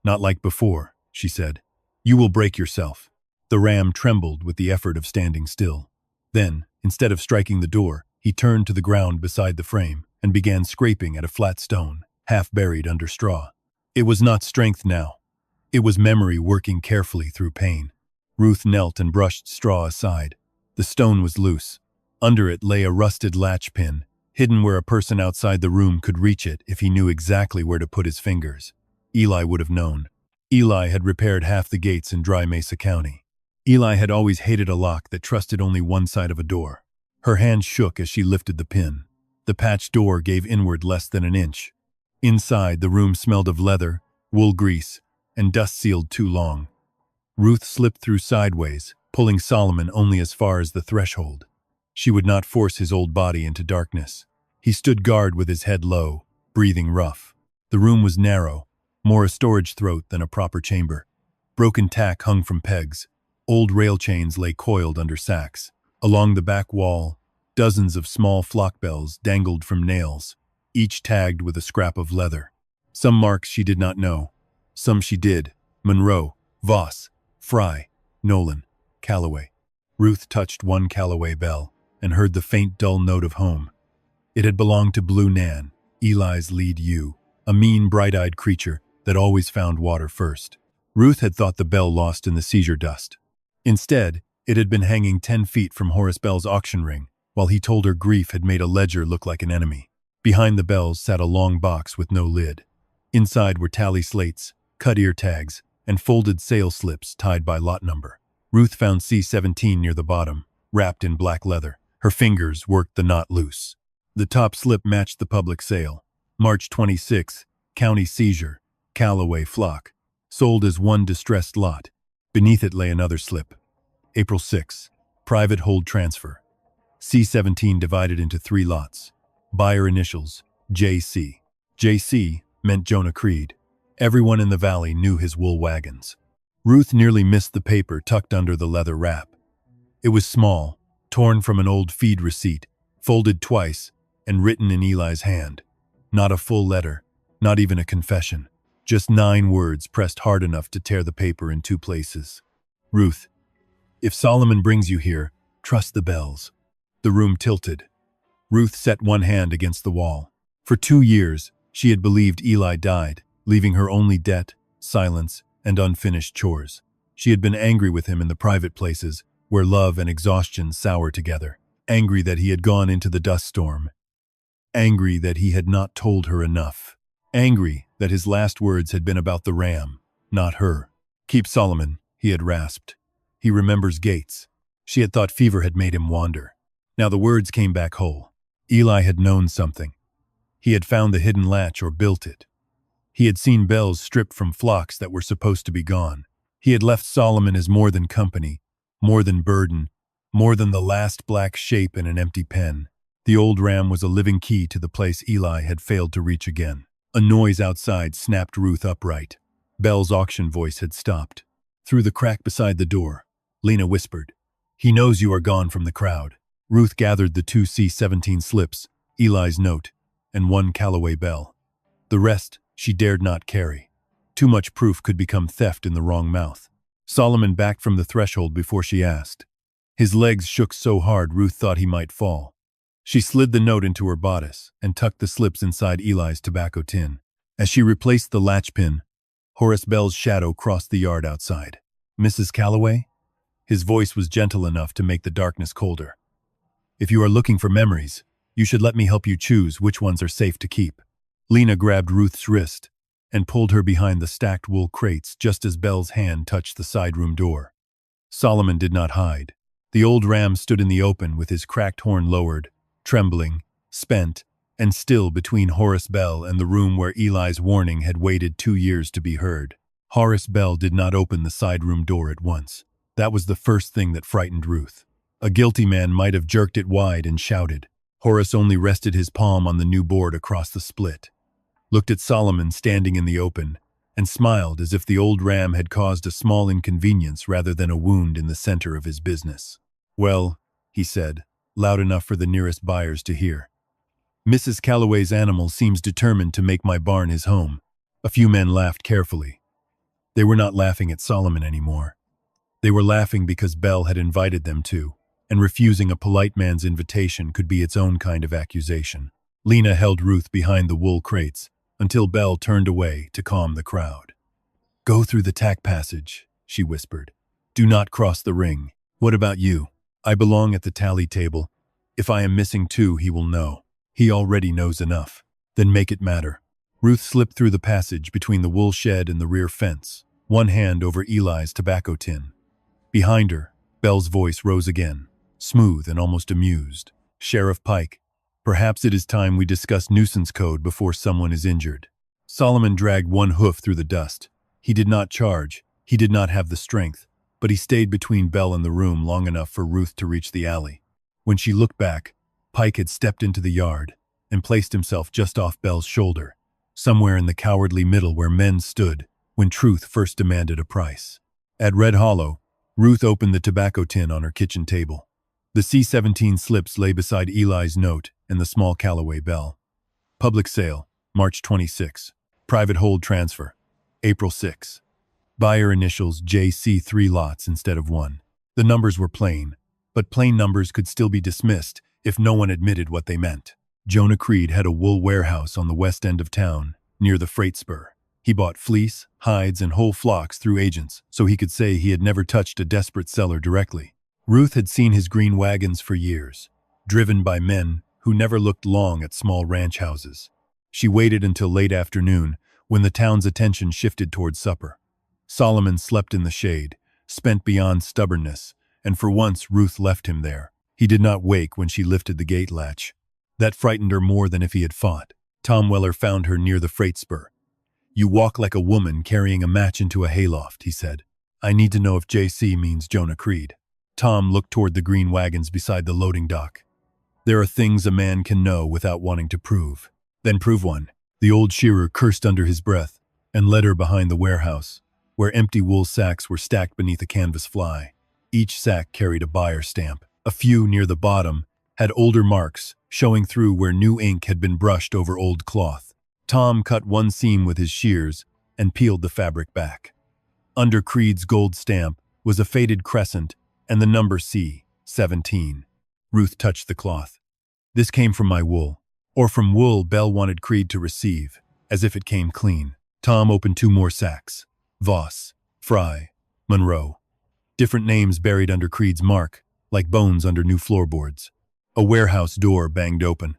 "Not like before," she said. "You will break yourself." The ram trembled with the effort of standing still. Then, instead of striking the door, he turned to the ground beside the frame and began scraping at a flat stone, half buried under straw. It was not strength now. It was memory working carefully through pain. Ruth knelt and brushed straw aside. The stone was loose. Under it lay a rusted latch pin, hidden where a person outside the room could reach it if he knew exactly where to put his fingers. Eli would have known. Eli had repaired half the gates in Dry Mesa County. Eli had always hated a lock that trusted only one side of a door. Her hand shook as she lifted the pin. The patched door gave inward less than an inch. Inside, the room smelled of leather, wool grease, and dust sealed too long. Ruth slipped through sideways, pulling Solomon only as far as the threshold. She would not force his old body into darkness. He stood guard with his head low, breathing rough. The room was narrow, more a storage throat than a proper chamber. Broken tack hung from pegs. Old rail chains lay coiled under sacks. Along the back wall, dozens of small flock bells dangled from nails, each tagged with a scrap of leather. Some marks she did not know. Some she did. Monroe, Voss, Fry, Nolan, Calloway. Ruth touched one Calloway bell and heard the faint dull note of home. It had belonged to Blue Nan, Eli's lead ewe, a mean bright-eyed creature that always found water first. Ruth had thought the bell lost in the seizure dust. Instead, it had been hanging 10 feet from Horace Bell's auction ring, while he told her grief had made a ledger look like an enemy. Behind the bells sat a long box with no lid. Inside were tally slates, cut ear tags, and folded sale slips tied by lot number. Ruth found C-17 near the bottom, wrapped in black leather. Her fingers worked the knot loose. The top slip matched the public sale. March 26, county seizure, Calloway flock. Sold as one distressed lot. Beneath it lay another slip. April 6, private hold transfer. C-17 divided into 3 lots. Buyer initials, J.C. J.C. meant Jonah Creed. Everyone in the valley knew his wool wagons. Ruth nearly missed the paper tucked under the leather wrap. It was small, torn from an old feed receipt, folded twice, and written in Eli's hand. Not a full letter, not even a confession. Just 9 words pressed hard enough to tear the paper in 2 places. Ruth, if Solomon brings you here, trust the bells. The room tilted. Ruth set one hand against the wall. For 2 years, she had believed Eli died, leaving her only debt, silence, and unfinished chores. She had been angry with him in the private places, where love and exhaustion sour together. Angry that he had gone into the dust storm. Angry that he had not told her enough. Angry that his last words had been about the ram, not her. "Keep Solomon," he had rasped. "He remembers Gates." She had thought fever had made him wander. Now the words came back whole. Eli had known something. He had found the hidden latch or built it. He had seen bells stripped from flocks that were supposed to be gone. He had left Solomon as more than company, more than burden, more than the last black shape in an empty pen. The old ram was a living key to the place Eli had failed to reach again. A noise outside snapped Ruth upright. Bell's auction voice had stopped. Through the crack beside the door, Lena whispered, "He knows you are gone from the crowd." Ruth gathered the 2 C-17 slips, Eli's note, and 1 Calloway bell. The rest she dared not carry. Too much proof could become theft in the wrong mouth. Solomon backed from the threshold before she asked. His legs shook so hard Ruth thought he might fall. She slid the note into her bodice and tucked the slips inside Eli's tobacco tin. As she replaced the latch pin, Horace Bell's shadow crossed the yard outside. Mrs. Calloway? His voice was gentle enough to make the darkness colder. If you are looking for memories, you should let me help you choose which ones are safe to keep. Lena grabbed Ruth's wrist and pulled her behind the stacked wool crates just as Belle's hand touched the side room door. Solomon did not hide. The old ram stood in the open with his cracked horn lowered, trembling, spent, and still between Horace Bell and the room where Eli's warning had waited 2 years to be heard. Horace Bell did not open the side room door at once. That was the first thing that frightened Ruth. A guilty man might have jerked it wide and shouted. Horace only rested his palm on the new board across the split, looked at Solomon standing in the open, and smiled as if the old ram had caused a small inconvenience rather than a wound in the center of his business. "Well," he said, loud enough for the nearest buyers to hear, "Mrs. Calloway's animal seems determined to make my barn his home." A few men laughed carefully. They were not laughing at Solomon anymore. They were laughing because Belle had invited them to, and refusing a polite man's invitation could be its own kind of accusation. Lena held Ruth behind the wool crates until Belle turned away to calm the crowd. "Go through the tack passage," she whispered. "Do not cross the ring. What about you? I belong at the tally table. If I am missing 2, he will know. He already knows enough. Then make it matter." Ruth slipped through the passage between the wool shed and the rear fence, one hand over Eli's tobacco tin. Behind her, Belle's voice rose again, smooth and almost amused. "Sheriff Pike, perhaps it is time we discuss nuisance code before someone is injured." Solomon dragged one hoof through the dust. He did not charge. He did not have the strength, but he stayed between Belle and the room long enough for Ruth to reach the alley. When she looked back, Pike had stepped into the yard and placed himself just off Belle's shoulder, somewhere in the cowardly middle where men stood when truth first demanded a price. At Red Hollow, Ruth opened the tobacco tin on her kitchen table. The C-17 slips lay beside Eli's note and the small Calloway bell. Public sale, March 26. Private hold transfer, April 6. Buyer initials JC, 3 lots instead of 1. The numbers were plain, but plain numbers could still be dismissed if no one admitted what they meant. Jonah Creed had a wool warehouse on the west end of town, near the freight spur. He bought fleece, hides, and whole flocks through agents, so he could say he had never touched a desperate seller directly. Ruth had seen his green wagons for years, driven by men who never looked long at small ranch houses. She waited until late afternoon, when the town's attention shifted toward supper. Solomon slept in the shade, spent beyond stubbornness, and for once Ruth left him there. He did not wake when she lifted the gate latch. That frightened her more than if he had fought. Tom Weller found her near the freight spur. "You walk like a woman carrying a match into a hayloft," he said. "I need to know if JC means Jonah Creed." Tom looked toward the green wagons beside the loading dock. "There are things a man can know without wanting to prove." "Then prove one." The old shearer cursed under his breath and led her behind the warehouse, where empty wool sacks were stacked beneath a canvas fly. Each sack carried a buyer stamp. A few near the bottom had older marks showing through where new ink had been brushed over old cloth. Tom cut one seam with his shears and peeled the fabric back. Under Creed's gold stamp was a faded crescent and the number C-17. Ruth touched the cloth. "This came from my wool," or from wool Belle wanted Creed to receive, as if it came clean. Tom opened 2 more sacks. Voss, Fry, Monroe. Different names buried under Creed's mark, like bones under new floorboards. A warehouse door banged open.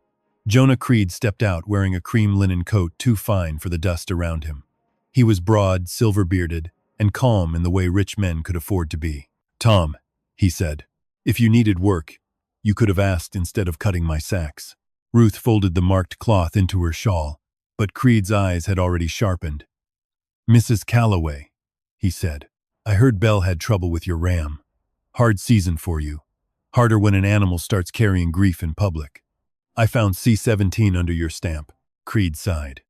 Jonah Creed stepped out wearing a cream linen coat too fine for the dust around him. He was broad, silver-bearded, and calm in the way rich men could afford to be. "Tom," he said, "if you needed work, you could have asked instead of cutting my sacks." Ruth folded the marked cloth into her shawl, but Creed's eyes had already sharpened. "Mrs. Calloway," he said, "I heard Belle had trouble with your ram. Hard season for you. Harder when an animal starts carrying grief in public. I found C-17 under your stamp." Creed sighed.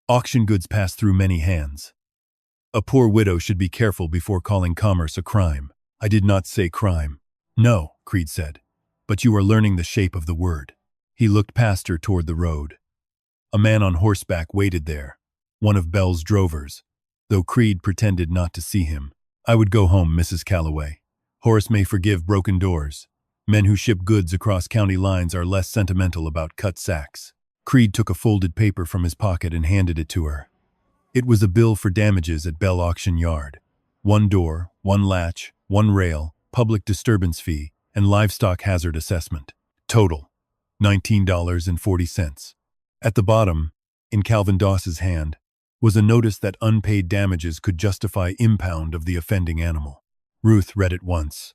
"Auction goods pass through many hands. A poor widow should be careful before calling commerce a crime." "I did not say crime." "No," Creed said, "but you are learning the shape of the word." He looked past her toward the road. A man on horseback waited there, one of Belle's drovers, though Creed pretended not to see him. "I would go home, Mrs. Calloway. Horace may forgive broken doors. Men who ship goods across county lines are less sentimental about cut sacks." Creed took a folded paper from his pocket and handed it to her. It was a bill for damages at Belle Auction Yard. One door, one latch, one rail, public disturbance fee, and livestock hazard assessment. Total, $19.40. At the bottom, in Calvin Doss's hand, was a notice that unpaid damages could justify impound of the offending animal. Ruth read it once.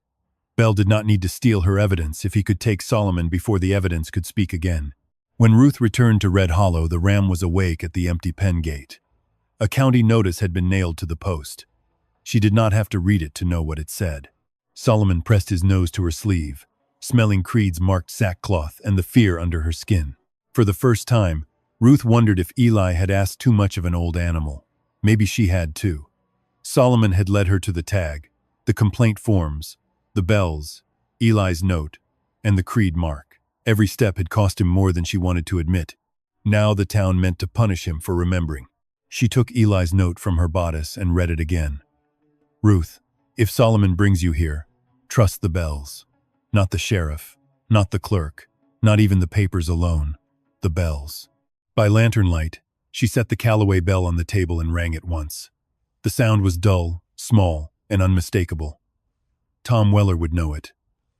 Bell did not need to steal her evidence if he could take Solomon before the evidence could speak again. When Ruth returned to Red Hollow, the ram was awake at the empty pen gate. A county notice had been nailed to the post. She did not have to read it to know what it said. Solomon pressed his nose to her sleeve, smelling Creed's marked sackcloth and the fear under her skin. For the first time, Ruth wondered if Eli had asked too much of an old animal. Maybe she had too. Solomon had led her to the tag, the complaint forms, the bells, Eli's note, and the Creed mark. Every step had cost him more than she wanted to admit. Now the town meant to punish him for remembering. She took Eli's note from her bodice and read it again. Ruth, if Solomon brings you here, trust the bells. Not the sheriff, not the clerk, not even the papers alone. The bells. By lantern light, she set the Callaway bell on the table and rang it once. The sound was dull, small, and unmistakable. Tom Weller would know it.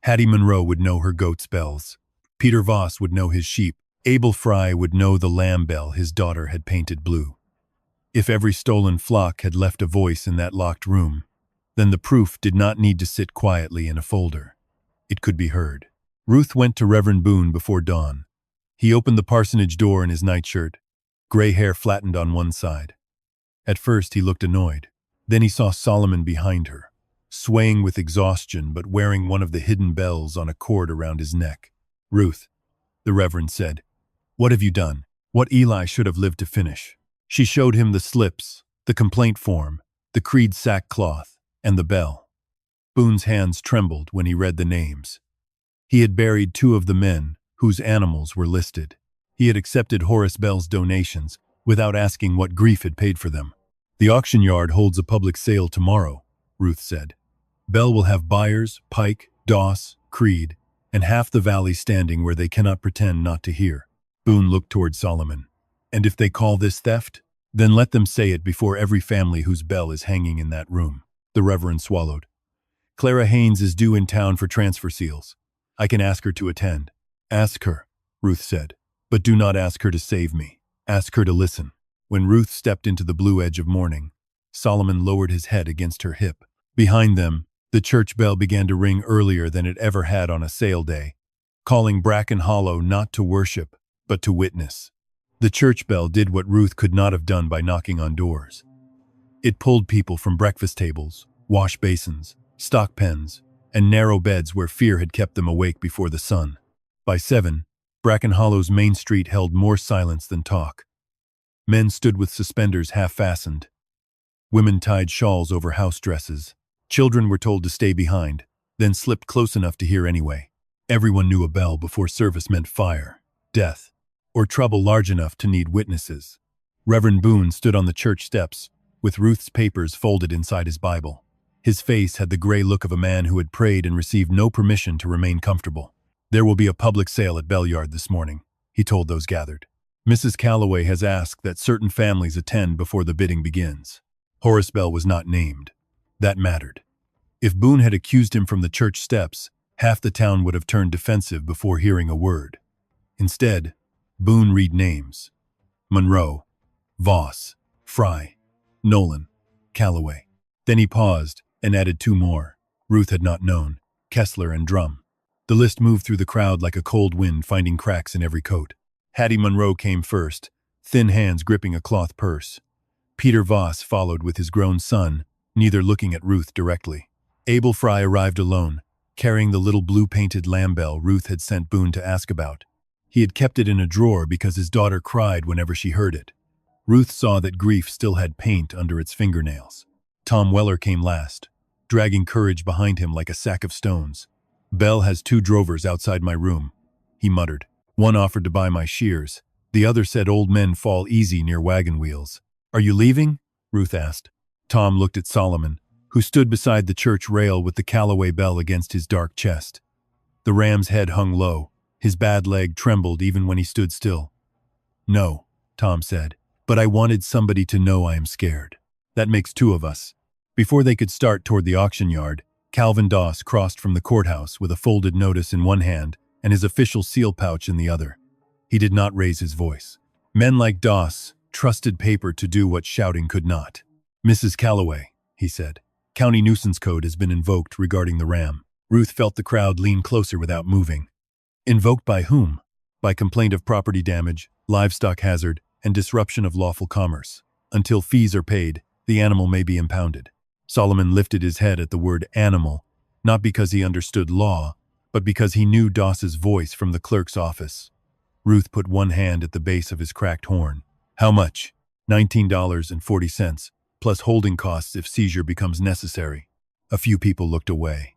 Hattie Monroe would know her goat's bells. Peter Voss would know his sheep. Abel Fry would know the lamb bell his daughter had painted blue. If every stolen flock had left a voice in that locked room, then the proof did not need to sit quietly in a folder. It could be heard. Ruth went to Reverend Boone before dawn. He opened the parsonage door in his nightshirt, gray hair flattened on one side. At first he looked annoyed. Then he saw Solomon behind her, swaying with exhaustion but wearing one of the hidden bells on a cord around his neck. Ruth, the Reverend said, what have you done? What Eli should have lived to finish. She showed him the slips, the complaint form, the Creed sackcloth, and the bell. Boone's hands trembled when he read the names. He had buried 2 of the men whose animals were listed. He had accepted Horace Bell's donations without asking what grief had paid for them. The auction yard holds a public sale tomorrow, Ruth said. Bell will have Byers, Pike, Doss, Creed, and half the valley standing where they cannot pretend not to hear. Boone looked toward Solomon. And if they call this theft, then let them say it before every family whose bell is hanging in that room. The Reverend swallowed. Clara Haynes is due in town for transfer seals. I can ask her to attend. Ask her, Ruth said. But do not ask her to save me. Ask her to listen. When Ruth stepped into the blue edge of morning, Solomon lowered his head against her hip. Behind them, the church bell began to ring earlier than it ever had on a sale day, calling Bracken Hollow not to worship, but to witness. The church bell did what Ruth could not have done by knocking on doors. It pulled people from breakfast tables, wash basins, stock pens, and narrow beds where fear had kept them awake before the sun. By 7, Bracken Hollow's main street held more silence than talk. Men stood with suspenders half-fastened. Women tied shawls over house dresses. Children were told to stay behind, then slipped close enough to hear anyway. Everyone knew a bell before service meant fire, death, or trouble large enough to need witnesses. Reverend Boone stood on the church steps, with Ruth's papers folded inside his Bible. His face had the gray look of a man who had prayed and received no permission to remain comfortable. There will be a public sale at Bellyard this morning, he told those gathered. Mrs. Callaway has asked that certain families attend before the bidding begins. Horace Bell was not named. That mattered. If Boone had accused him from the church steps, half the town would have turned defensive before hearing a word. Instead, Boone read names. Monroe, Voss, Fry, Nolan, Callaway. Then he paused and added 2 more. Ruth had not known, Kessler and Drum. The list moved through the crowd like a cold wind, finding cracks in every coat. Hattie Monroe came first, thin hands gripping a cloth purse. Peter Voss followed with his grown son, neither looking at Ruth directly. Abel Fry arrived alone, carrying the little blue-painted lamb bell Ruth had sent Boone to ask about. He had kept it in a drawer because his daughter cried whenever she heard it. Ruth saw that grief still had paint under its fingernails. Tom Weller came last, dragging courage behind him like a sack of stones. Bell has 2 drovers outside my room, he muttered. One offered to buy my shears. The other said old men fall easy near wagon wheels. Are you leaving? Ruth asked. Tom looked at Solomon, who stood beside the church rail with the Callaway bell against his dark chest. The ram's head hung low. His bad leg trembled even when he stood still. No, Tom said, but I wanted somebody to know I am scared. That makes 2 of us. Before they could start toward the auction yard, Calvin Doss crossed from the courthouse with a folded notice in one hand and his official seal pouch in the other. He did not raise his voice. Men like Doss trusted paper to do what shouting could not. "Mrs. Calloway," he said, "County Nuisance Code has been invoked regarding the ram." Ruth felt the crowd lean closer without moving. Invoked by whom? By complaint of property damage, livestock hazard, and disruption of lawful commerce. Until fees are paid, the animal may be impounded. Solomon lifted his head at the word animal, not because he understood law, but because he knew Doss's voice from the clerk's office. Ruth put one hand at the base of his cracked horn. "How much?" $19.40, plus holding costs if seizure becomes necessary. A few people looked away.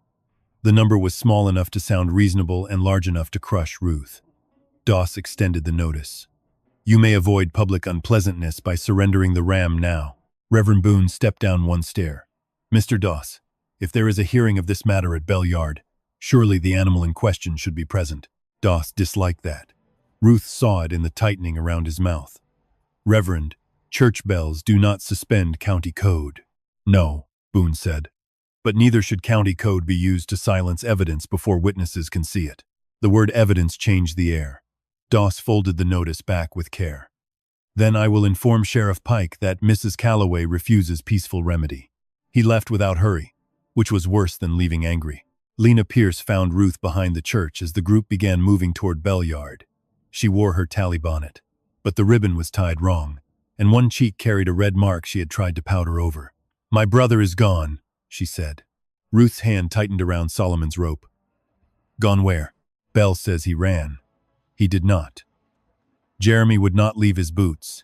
The number was small enough to sound reasonable and large enough to crush Ruth. Doss extended the notice. "You may avoid public unpleasantness by surrendering the ram now." Reverend Boone stepped down one stair. "Mr. Doss, if there is a hearing of this matter at Bell Yard, surely the animal in question should be present." Doss disliked that. Ruth saw it in the tightening around his mouth. "Reverend, church bells do not suspend county code." "No," Boone said. "But neither should county code be used to silence evidence before witnesses can see it." The word evidence changed the air. Doss folded the notice back with care. "Then I will inform Sheriff Pike that Mrs. Calloway refuses peaceful remedy." He left without hurry, which was worse than leaving angry. Lena Pierce found Ruth behind the church as the group began moving toward Bell Yard. She wore her tally bonnet, but the ribbon was tied wrong, and one cheek carried a red mark she had tried to powder over. "My brother is gone," she said. Ruth's hand tightened around Solomon's rope. "Gone where?" "Bell says he ran." He did not. Jeremy would not leave his boots,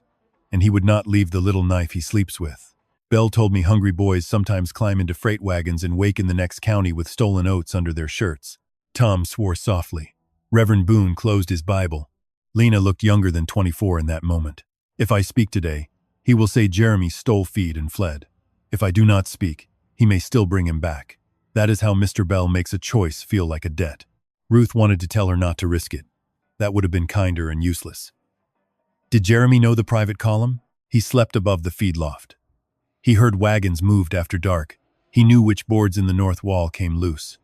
and he would not leave the little knife he sleeps with. "Bell told me hungry boys sometimes climb into freight wagons and wake in the next county with stolen oats under their shirts." Tom swore softly. Reverend Boone closed his Bible. Lena looked younger than 24 in that moment. "If I speak today, he will say Jeremy stole feed and fled. If I do not speak, he may still bring him back. That is how Mr. Bell makes a choice feel like a debt." Ruth wanted to tell her not to risk it. That would have been kinder and useless. Did Jeremy know the private column? He slept above the feed loft. He heard wagons moved after dark. He knew which boards in the north wall came loose.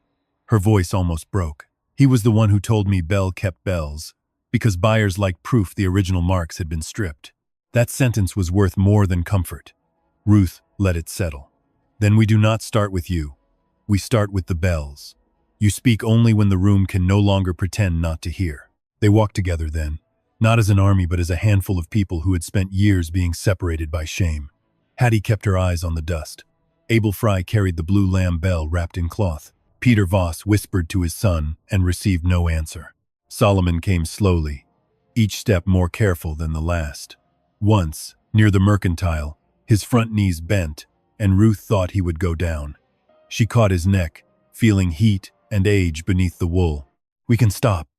Her voice almost broke. "He was the one who told me Bell kept bells, because buyers liked proof the original marks had been stripped." That sentence was worth more than comfort. Ruth let it settle. "Then we do not start with you. We start with the bells. You speak only when the room can no longer pretend not to hear." They walked together then, not as an army but as a handful of people who had spent years being separated by shame. Hattie kept her eyes on the dust. Abel Fry carried the blue lamb bell wrapped in cloth. Peter Voss whispered to his son and received no answer. Solomon came slowly, each step more careful than the last. Once, near the mercantile, his front knees bent, and Ruth thought he would go down. She caught his neck, feeling heat and age beneath the wool. "We can stop,"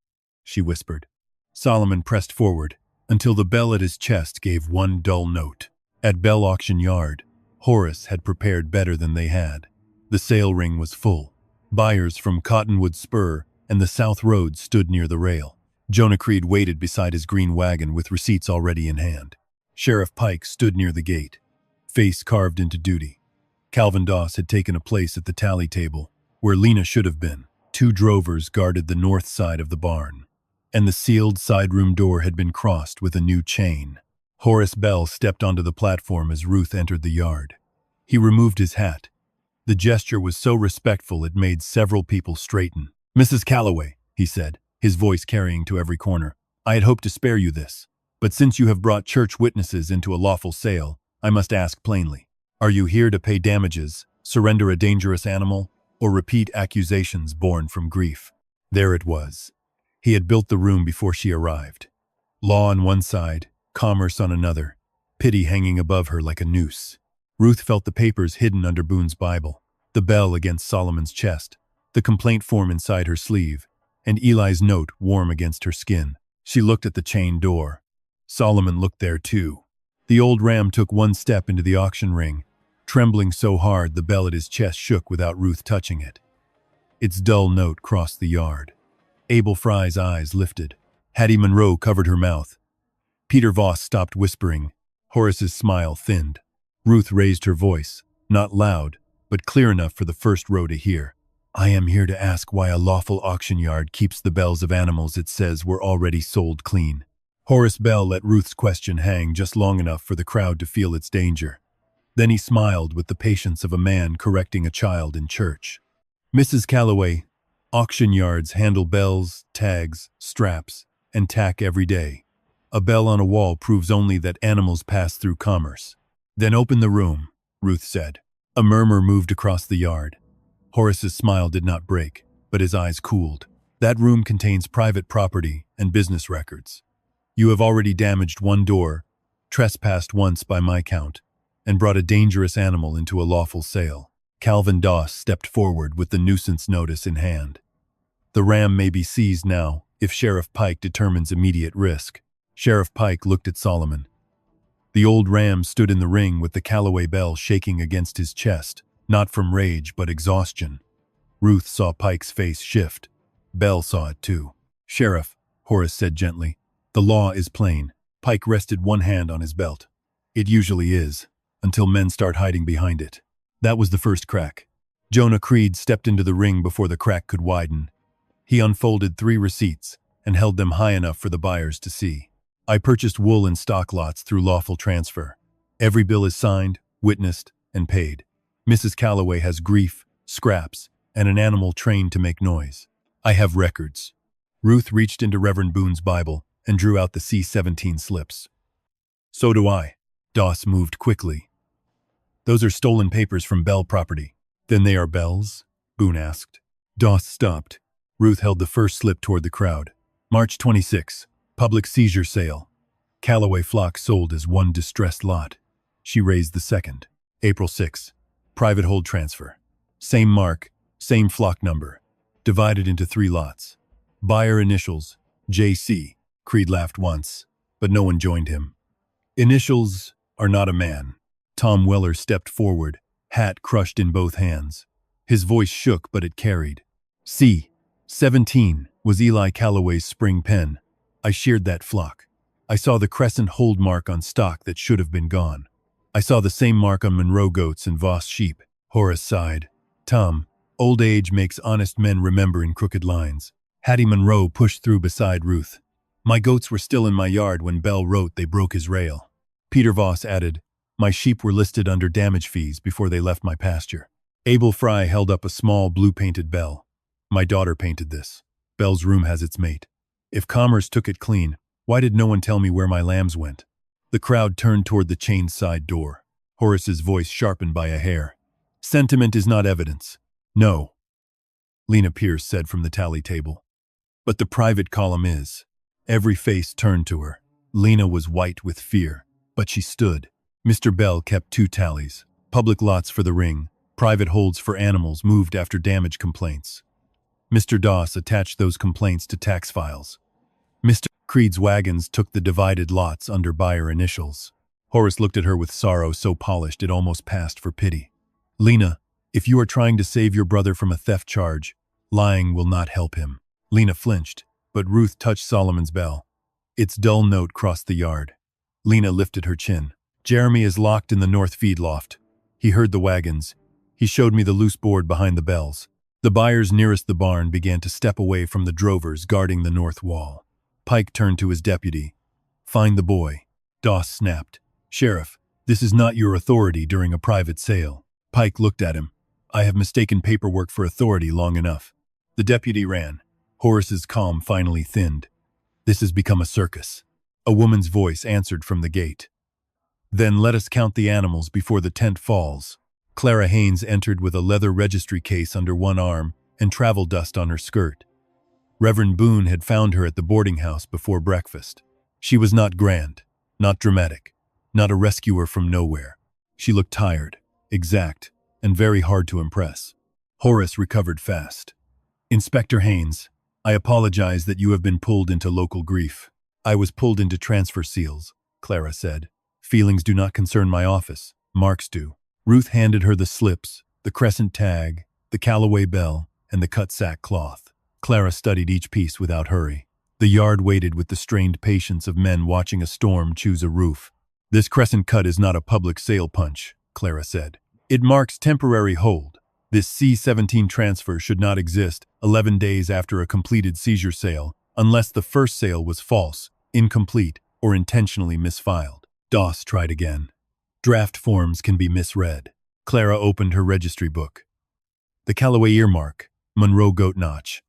she whispered. Solomon pressed forward until the bell at his chest gave one dull note. At Bell Auction Yard, Horace had prepared better than they had. The sale ring was full. Buyers from Cottonwood Spur and the South Road stood near the rail. Jonah Creed waited beside his green wagon with receipts already in hand. Sheriff Pike stood near the gate, face carved into duty. Calvin Doss had taken a place at the tally table, where Lena should have been. 2 drovers guarded the north side of the barn, and the sealed side room door had been crossed with a new chain. Horace Bell stepped onto the platform as Ruth entered the yard. He removed his hat. The gesture was so respectful it made several people straighten. "Mrs. Calloway," he said, his voice carrying to every corner, "I had hoped to spare you this. But since you have brought church witnesses into a lawful sale, I must ask plainly. Are you here to pay damages, surrender a dangerous animal, or repeat accusations born from grief?" There it was. He had built the room before she arrived. Law on one side, commerce on another, pity hanging above her like a noose. Ruth felt the papers hidden under Boone's Bible, the bell against Solomon's chest, the complaint form inside her sleeve, and Eli's note warm against her skin. She looked at the chained door. Solomon looked there too. The old ram took one step into the auction ring, trembling so hard the bell at his chest shook without Ruth touching it. Its dull note crossed the yard. Abel Fry's eyes lifted. Hattie Monroe covered her mouth. Peter Voss stopped whispering. Horace's smile thinned. Ruth raised her voice, not loud, but clear enough for the first row to hear. "I am here to ask why a lawful auction yard keeps the bells of animals it says were already sold clean." Horace Bell let Ruth's question hang just long enough for the crowd to feel its danger. Then he smiled with the patience of a man correcting a child in church. "Mrs. Calloway, auction yards handle bells, tags, straps, and tack every day. A bell on a wall proves only that animals pass through commerce." "Then open the room," Ruth said. A murmur moved across the yard. Horace's smile did not break, but his eyes cooled. "That room contains private property and business records. You have already damaged one door, trespassed once by my count, and brought a dangerous animal into a lawful sale." Calvin Doss stepped forward with the nuisance notice in hand. "The ram may be seized now if Sheriff Pike determines immediate risk." Sheriff Pike looked at Solomon. The old ram stood in the ring with the Calloway bell shaking against his chest, not from rage but exhaustion. Ruth saw Pike's face shift. Bell saw it too. "Sheriff," Horace said gently, "the law is plain." Pike rested one hand on his belt. "It usually is, until men start hiding behind it." That was the first crack. Jonah Creed stepped into the ring before the crack could widen. He unfolded 3 receipts and held them high enough for the buyers to see. "I purchased wool and stock lots through lawful transfer. Every bill is signed, witnessed, and paid. Mrs. Calloway has grief, scraps, and an animal trained to make noise. I have records." Ruth reached into Reverend Boone's Bible and drew out the C-17 slips. "So do I." Doss moved quickly. "Those are stolen papers from Bell property." "Then they are Bell's?" Boone asked. Doss stopped. Ruth held the first slip toward the crowd. "March 26, public seizure sale. Calloway flock sold as one distressed lot." She raised the second. "April 6, private hold transfer. Same mark, same flock number. Divided into 3 lots. Buyer initials, J.C. Creed laughed once, but no one joined him. "Initials are not a man." Tom Weller stepped forward, hat crushed in both hands. His voice shook, but it carried. "C-17 was Eli Calloway's spring pen. I sheared that flock. I saw the crescent hold mark on stock that should have been gone. I saw the same mark on Monroe goats and Voss sheep." Horace sighed. "Tom, old age makes honest men remember in crooked lines." Hattie Monroe pushed through beside Ruth. "My goats were still in my yard when Bell wrote they broke his rail." Peter Voss added, "My sheep were listed under damage fees before they left my pasture." Abel Fry held up a small blue-painted bell. "My daughter painted this. Bell's room has its mate. If Commerce took it clean, why did no one tell me where my lambs went?" The crowd turned toward the chained side door. Horace's voice sharpened by a hair. "Sentiment is not evidence." "No," Lena Pierce said from the tally table. "But the private column is." Every face turned to her. Lena was white with fear, but she stood. Mr. Bell kept 2 tallies. Public lots for the ring, private holds for animals moved after damage complaints. Mr. Doss attached those complaints to tax files. Mr. Creed's wagons took the divided lots under buyer initials. Horace looked at her with sorrow so polished it almost passed for pity. "Lena, if you are trying to save your brother from a theft charge, lying will not help him." Lena flinched, but Ruth touched Solomon's bell. Its dull note crossed the yard. Lena lifted her chin. "Jeremy is locked in the north feed loft. He heard the wagons. He showed me the loose board behind the bells." The buyers nearest the barn began to step away from the drovers guarding the north wall. Pike turned to his deputy. "Find the boy." Doss snapped. "Sheriff, this is not your authority during a private sale." Pike looked at him. "I have mistaken paperwork for authority long enough." The deputy ran. Horace's calm finally thinned. "This has become a circus." A woman's voice answered from the gate. "Then let us count the animals before the tent falls." Clara Haynes entered with a leather registry case under one arm and travel dust on her skirt. Reverend Boone had found her at the boarding house before breakfast. She was not grand, not dramatic, not a rescuer from nowhere. She looked tired, exact, and very hard to impress. Horace recovered fast. "Inspector Haynes, I apologize that you have been pulled into local grief." "I was pulled into transfer seals," Clara said. "Feelings do not concern my office. Marks do." Ruth handed her the slips, the crescent tag, the Calloway bell, and the cut sack cloth. Clara studied each piece without hurry. The yard waited with the strained patience of men watching a storm choose a roof. "This crescent cut is not a public sale punch," Clara said. It marks temporary hold. This C-17 transfer should not exist 11 days after a completed seizure sale, unless the first sale was false, incomplete, or intentionally misfiled. Doss tried again. Draft forms can be misread. Clara opened her registry book. The Callaway earmark, Monroe goat notch,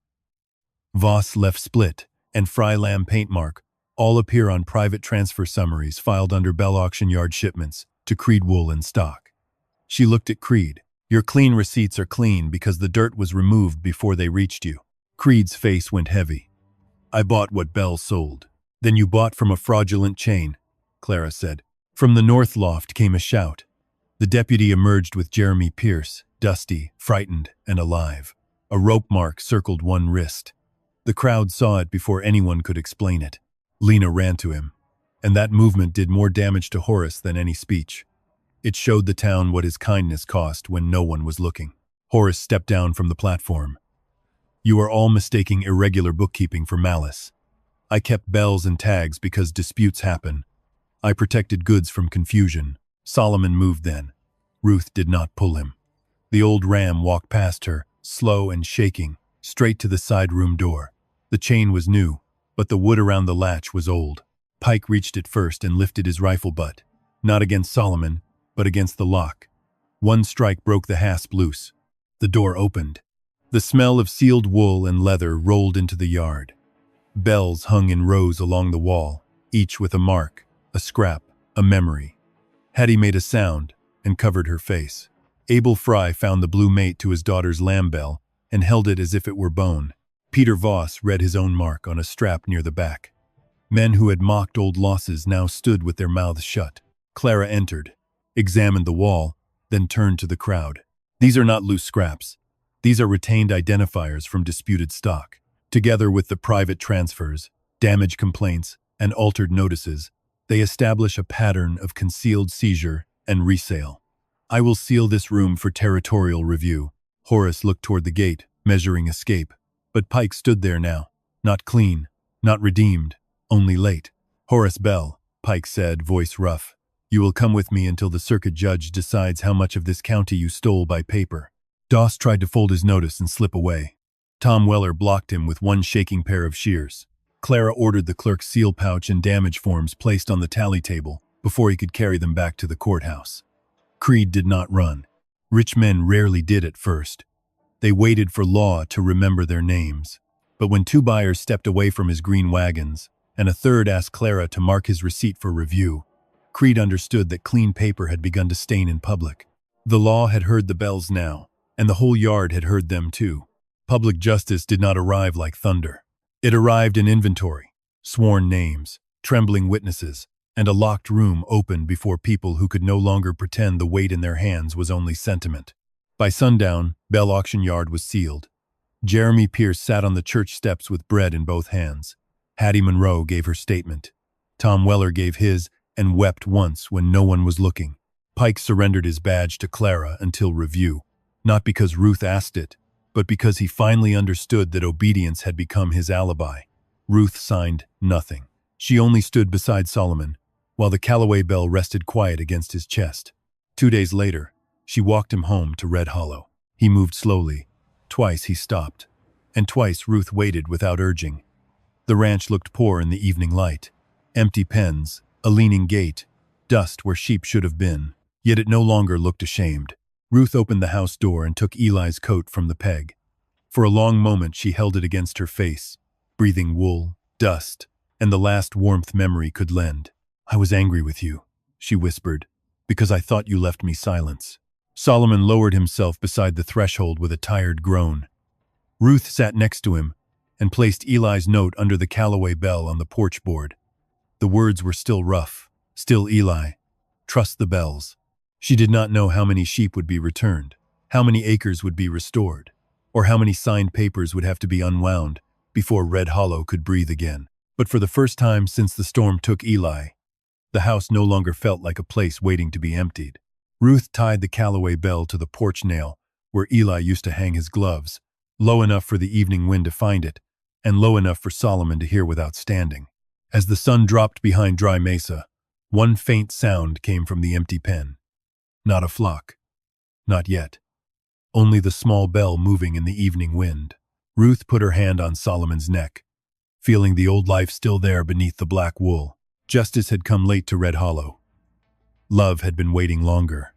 Voss left split, and Fry lamb paint mark all appear on private transfer summaries filed under Bell Auction Yard shipments to Creed Wool and Stock. She looked at Creed. Your clean receipts are clean because the dirt was removed before they reached you. Creed's face went heavy. I bought what Bell sold. Then you bought from a fraudulent chain, Clara said. From the north loft came a shout. The deputy emerged with Jeremy Pierce, dusty, frightened, and alive. A rope mark circled one wrist. The crowd saw it before anyone could explain it. Lena ran to him, and that movement did more damage to Horace than any speech. It showed the town what his kindness cost when no one was looking. Horace stepped down from the platform. You are all mistaking irregular bookkeeping for malice. I kept bells and tags because disputes happen. I protected goods from confusion. Solomon moved then. Ruth did not pull him. The old ram walked past her, slow and shaking, straight to the side room door. The chain was new, but the wood around the latch was old. Pike reached it first and lifted his rifle butt, not against Solomon, but against the lock. One strike broke the hasp loose. The door opened. The smell of sealed wool and leather rolled into the yard. Bells hung in rows along the wall, each with a mark, a scrap, a memory. Hattie made a sound and covered her face. Abel Fry found the blue mate to his daughter's lamb bell and held it as if it were bone. Peter Voss read his own mark on a strap near the back. Men who had mocked old losses now stood with their mouths shut. Clara entered, examined the wall, then turned to the crowd. These are not loose scraps. These are retained identifiers from disputed stock. Together with the private transfers, damage complaints, and altered notices, they establish a pattern of concealed seizure and resale. I will seal this room for territorial review. Horace looked toward the gate, measuring escape. But Pike stood there now, not clean, not redeemed, only late. Horace Bell, Pike said, voice rough. You will come with me until the circuit judge decides how much of this county you stole by paper. Doss tried to fold his notice and slip away. Tom Weller blocked him with one shaking pair of shears. Clara ordered the clerk's seal pouch and damage forms placed on the tally table before he could carry them back to the courthouse. Creed did not run. Rich men rarely did at first. They waited for law to remember their names. But when two buyers stepped away from his green wagons, and a third asked Clara to mark his receipt for review, Creed understood that clean paper had begun to stain in public. The law had heard the bells now, and the whole yard had heard them too. Public justice did not arrive like thunder. It arrived in inventory, sworn names, trembling witnesses, and a locked room opened before people who could no longer pretend the weight in their hands was only sentiment. By sundown, Bell Auction Yard was sealed. Jeremy Pierce sat on the church steps with bread in both hands. Hattie Monroe gave her statement. Tom Weller gave his and wept once when no one was looking. Pike surrendered his badge to Clara until review, not because Ruth asked it, but because he finally understood that obedience had become his alibi. Ruth signed nothing. She only stood beside Solomon, while the Callaway bell rested quiet against his chest. 2 days later, she walked him home to Red Hollow. He moved slowly. Twice he stopped, and twice Ruth waited without urging. The ranch looked poor in the evening light. Empty pens, a leaning gate, dust where sheep should have been. Yet it no longer looked ashamed. Ruth opened the house door and took Eli's coat from the peg. For a long moment she held it against her face, breathing wool, dust, and the last warmth memory could lend. I was angry with you, she whispered, because I thought you left me silence. Solomon lowered himself beside the threshold with a tired groan. Ruth sat next to him and placed Eli's note under the Callaway bell on the porch board. The words were still rough, still Eli. Trust the bells. She did not know how many sheep would be returned, how many acres would be restored, or how many signed papers would have to be unwound before Red Hollow could breathe again. But for the first time since the storm took Eli, the house no longer felt like a place waiting to be emptied. Ruth tied the Callaway bell to the porch nail where Eli used to hang his gloves, low enough for the evening wind to find it, and low enough for Solomon to hear without standing. As the sun dropped behind Dry Mesa, one faint sound came from the empty pen. Not a flock. Not yet. Only the small bell moving in the evening wind. Ruth put her hand on Solomon's neck, feeling the old life still there beneath the black wool. Justice had come late to Red Hollow. Love had been waiting longer.